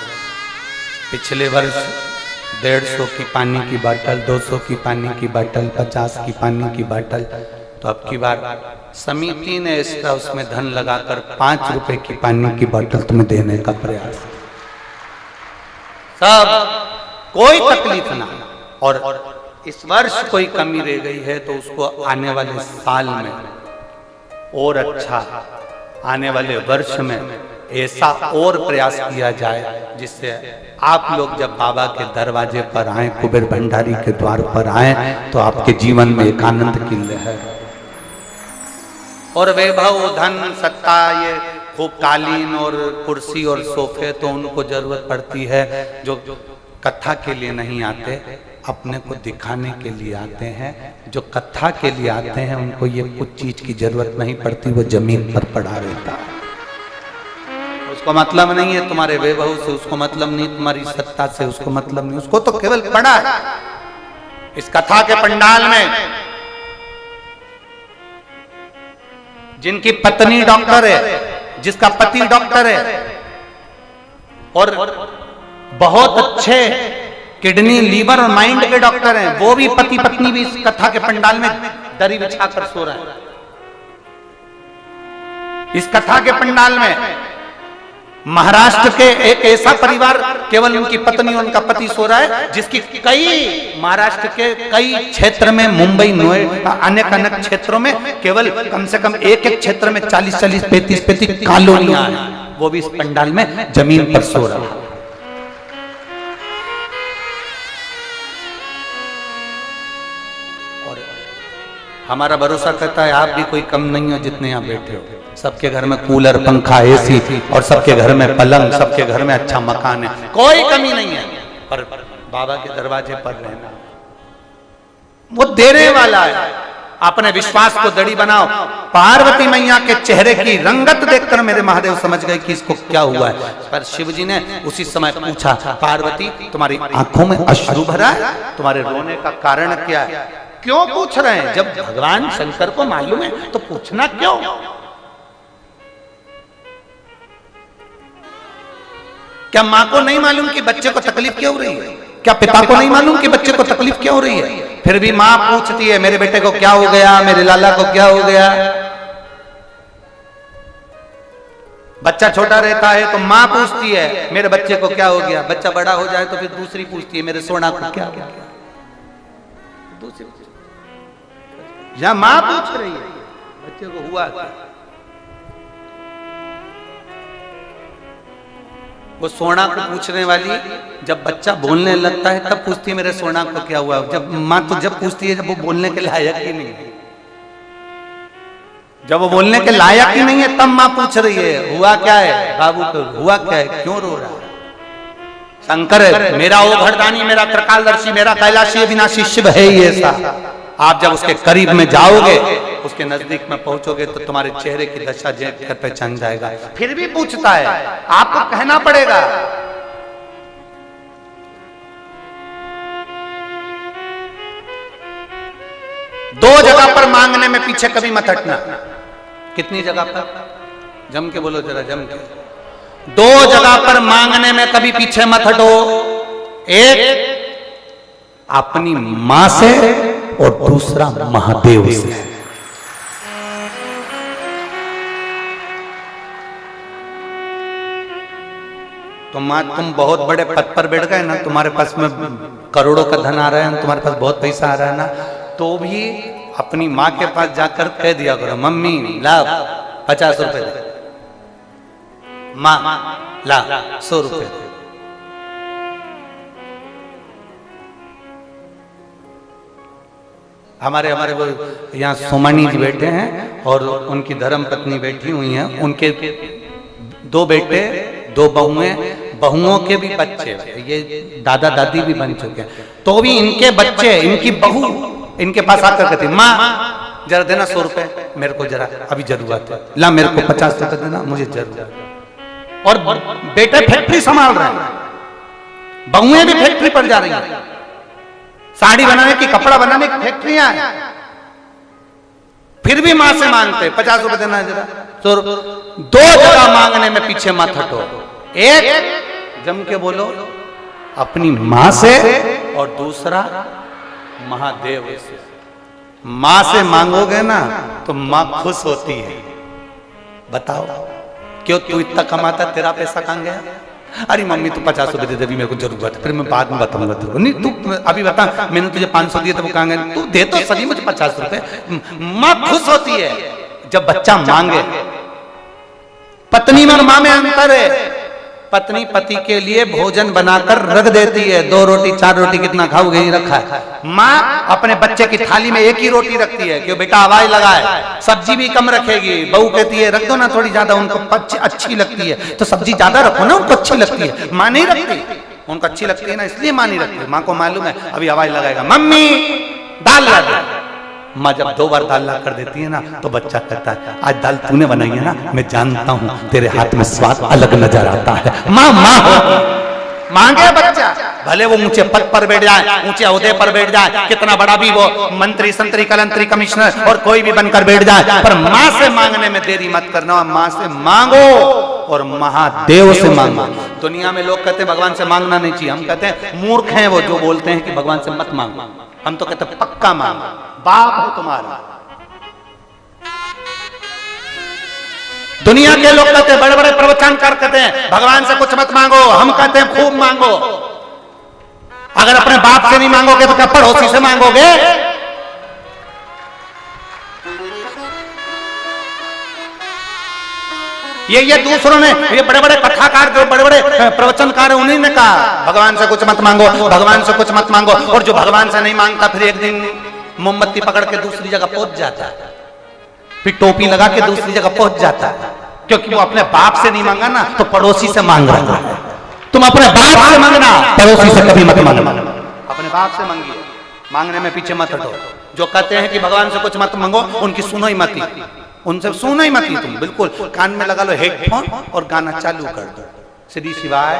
पिछले वर्ष 150 की पानी की बोतल, 200 की पानी की बोतल, 50 की पानी की बोतल, तो अब की बार समिति ने इसका उसमें धन लगाकर 5 रुपए की पानी की बोतल तुम्हें देने का प्रयास। सब कोई तकलीफ ना, और इस वर्ष कोई कमी रह गई है तो उसको आने वाले साल में और अच्छा, आने वाले वर्ष में ऐसा और प्रयास किया जाए जिससे आप लोग जब बाबा के दरवाजे पर आए, कुबेर भंडारी के द्वार पर आए, तो आपके जीवन में एक आनंद की लहर और वैभव, धन, सत्ता, ये खूब कालीन और कुर्सी और सोफे तो उनको जरूरत पड़ती है जो कथा के लिए नहीं आते, अपने को दिखाने के लिए आते हैं। जो कथा के लिए आते हैं उनको ये कुछ चीज की जरूरत नहीं पड़ती, वो जमीन पर पड़ा रहता है। उसको मतलब नहीं है तुम्हारे वैभव से, उसको मतलब नहीं तुम्हारी सत्ता से, उसको मतलब नहीं, उसको तो केवल पड़ा है। इस कथा के पंडाल में जिनकी पत्नी डॉक्टर है, जिसका पति डॉक्टर है और बहुत अच्छे किडनी, लीवर और माइंड के डॉक्टर हैं, वो भी पति पत्नी भी इस कथा के पंडाल में दरी बिछाकर सो रहा है। इस कथा के पंडाल में महाराष्ट्र के एक ऐसा परिवार, केवल उनकी पत्नी और उनका पति सो रहा है, जिसकी कई महाराष्ट्र के कई क्षेत्र में, मुंबई, नोएडा, अनेक अनेक क्षेत्रों में केवल कम से कम एक एक क्षेत्र में 40-40, 35-35 कॉलोनियां हैं, वो भी इस पंडाल में जमीन पर सो रहा है। और हमारा भरोसा करता है आप भी कोई कम नहीं हो जितने यहाँ बैठे हो। सबके घर में कूलर, पंखा, एसी और सबके घर में पलंग, सबके घर में अच्छा मकान है, कोई कमी नहीं है। पर बाबा के दरवाजे पर रहना, वो देने वाला है। अपने विश्वास को दड़ी बनाओ। पार्वती मैया के चेहरे की रंगत देखकर मेरे महादेव समझ गए कि इसको क्या हुआ है। पर शिव जी ने उसी समय पूछा, पार्वती तुम्हारी आंखों में अश्रु भरा है, तुम्हारे रोने का कारण क्या है? क्यों पूछ रहे हैं? जब भगवान शंकर को मालूम है तो पूछना क्यों? क्या माँ को नहीं मालूम कि बच्चे को तकलीफ क्यों हो रही है? क्या पिता को नहीं मालूम कि बच्चे को तकलीफ क्यों हो रही है? फिर भी माँ पूछती है मेरे बेटे को क्या हो गया, मेरे लाला को क्या हो गया। बच्चा छोटा रहता है तो माँ पूछती है मेरे बच्चे को क्या हो गया। बच्चा बड़ा हो जाए तो फिर दूसरी पूछती है मेरे सोना को क्या हो गया। दूसरी या माँ पूछ रही है बच्चे को हुआ क्या। वो सोना को पूछने वाली जब बच्चा बोलने लगता है तब पूछती है मेरे सोना को क्या हुआ। जब माँ तो जब पूछती है जब वो बोलने के लायक ही नहीं है, जब वो बोलने के लायक ही नहीं है तब माँ पूछ रही है हुआ क्या है बाबू को, हुआ क्या है, क्यों रो रहा है। शंकर मेरा वो भरदानी, मेरा त्रिकालदर्शी, मेरा कैलाशी अविनाशी शिव है ही ऐसा। आप जब उसके करीब में जाओगे, उसके नजदीक में पहुंचोगे तो तुम्हारे चेहरे की दशा देख कर पहचान जाएगा। फिर भी पूछता है, आपको कहना पड़ेगा। दो जगह पर मांगने में पीछे कभी मत हटना। कितनी जगह पर? जम के बोलो जरा, जम के। दो जगह पर मांगने में कभी पीछे मत हटो। एक अपनी मां से और दूसरा महादेव से। तो मां तुम बहुत बड़े पद पर बैठ गए ना, तुम्हारे पास में करोड़ों का धन आ रहा है, तुम्हारे पास बहुत पैसा आ रहा है ना, तो भी अपनी माँ के पास जाकर कह दिया करो, मम्मी ला 50 रुपए दे, माँ ला 100 रुपए। हमारे वो यहाँ सोमानी जी बैठे हैं और उनकी धर्म पत्नी बैठी हुई हैं, उनके 2 बेटे 2 बहुएं, बहुओं के भी बच्चे, ये दादा दादी भी बन चुके हैं, तो भी इनके बच्चे, इनकी बहू इनके पास आकर कहती, माँ जरा देना 100 रुपए, मेरे को जरा अभी जरूरत है, ला मेरे को 50 रुपए देना, मुझे जरूरत है। और बेटे फैक्ट्री संभाल रहे हैं, बहुएं भी फैक्ट्री पर जा रही हैं, साड़ी बनाने की, कपड़ा बनाने की फैक्ट्रियां हैं, फिर भी मां से मांगते 50 रुपए देना जरा। तो 2 जगह मांगने में पीछे मत हटो, एक जम के बोलो अपनी मां से और दूसरा महादेव से। मां से मांगोगे ना तो मां खुश होती है। बताओ क्यों, तू इतना कमाता, तेरा पैसा कहां गया? अरे मम्मी तू 50 रुपए दे दे, अभी मेरे को जरूरत है, फिर मैं बाद में बताऊंगा तुझको। नहीं तू अभी बता, मैंने तुझे 500 दिए तो वो कहां गए? तू दे तो सही मुझे 50 रुपए। मां खुश होती है जब बच्चा मांगे। पत्नी में और मां में अंतर है। पत्नी पति के लिए भोजन बनाकर रख देती है, 2 रोटी 4 रोटी कितना खाओगे, ही रखा है। माँ अपने बच्चे की थाली में एक ही रोटी रखती है, क्यों बेटा आवाज लगाए, सब्जी भी कम रखेगी। बहू कहती है रख दो ना थोड़ी ज्यादा, उनको अच्छी लगती है तो सब्जी ज्यादा रखो ना, उनको अच्छी लगती है। माँ नहीं रखती, उनको अच्छी लगती है ना, इसलिए माँ नहीं रखती। माँ को मालूम है अभी आवाज लगाएगा, मम्मी दाल ला दे। माँ जब 2 बार दाल ला कर देती है ना तो बच्चा कहता है आज दाल तूने बनाई है ना, मैं जानता हूँ तेरे हाथ में स्वाद अलग नजर आता है। माँ माँ मांगे बच्चा, भले वो ऊंचे पद पर बैठ जाए, ऊंचे ओहदे पर बैठ जाए, कितना बड़ा भी वो मंत्री संतरी कलंतरी कमिश्नर और कोई भी बनकर बैठ जाए, पर माँ से मांगने में देरी मत करना। माँ से मांगो और महादेव से मांगो। दुनिया में लोग कहते हैं भगवान से मांगना नहीं चाहिए, हम कहते हैं मूर्ख हैं वो जो बोलते हैं कि भगवान से मत मांगो। हम तो कहते हैं पक्का मांगो, बाप हो तुम्हारा। दुनिया के लोग कहते हैं, बड़े बड़े प्रवचनकार कहते हैं भगवान से कुछ मत मांगो, हम कहते हैं खूब मांगो। अगर अपने बाप से नहीं मांगोगे तो क्या पड़ोसी से मांगोगे? ये दूसरों ने, ये बड़े बड़े कथाकार जो बड़े बड़े प्रवचनकार हैं, उन्हीं ने कहा भगवान से कुछ मत मांगो, भगवान से कुछ मत मांगो। और जो भगवान से नहीं मांगता फिर एक दिन मोमबत्ती पकड़ के दूसरी जगह पहुंच जाता है, फिर टोपी लगा के दूसरी जगह पहुंच जाता है, क्योंकि वो अपने बाप से नहीं मांगा ना तो पड़ोसी से मांग रहा है। तुम अपने बाप से मांगना, पड़ोसी से कभी मत मांगना। अपने बाप से मांगिए, मांगने में पीछे मत हटो। जो कहते हैं कि भगवान से कुछ मत मांगो, उनकी सुनो ही मत, उनसे सुनो ही मत। तुम बिल्कुल कान में लगा लो हेडफोन और गाना चालू कर दो, श्री शिवाय।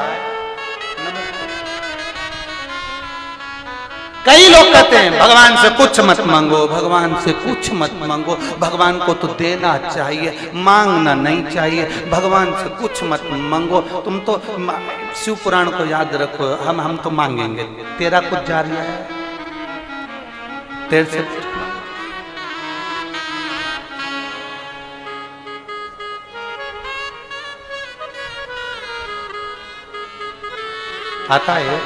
कई लोग कहते हैं भगवान से कुछ मत मांगो, भगवान से कुछ मत मांगो, भगवान को तो देना चाहिए, मांगना नहीं चाहिए। भगवान से कुछ मत मांगो, तुम तो शिव पुराण को याद रखो, हम तो मांगेंगे। तेरा कुछ जा रहा है, तेरे से आता है।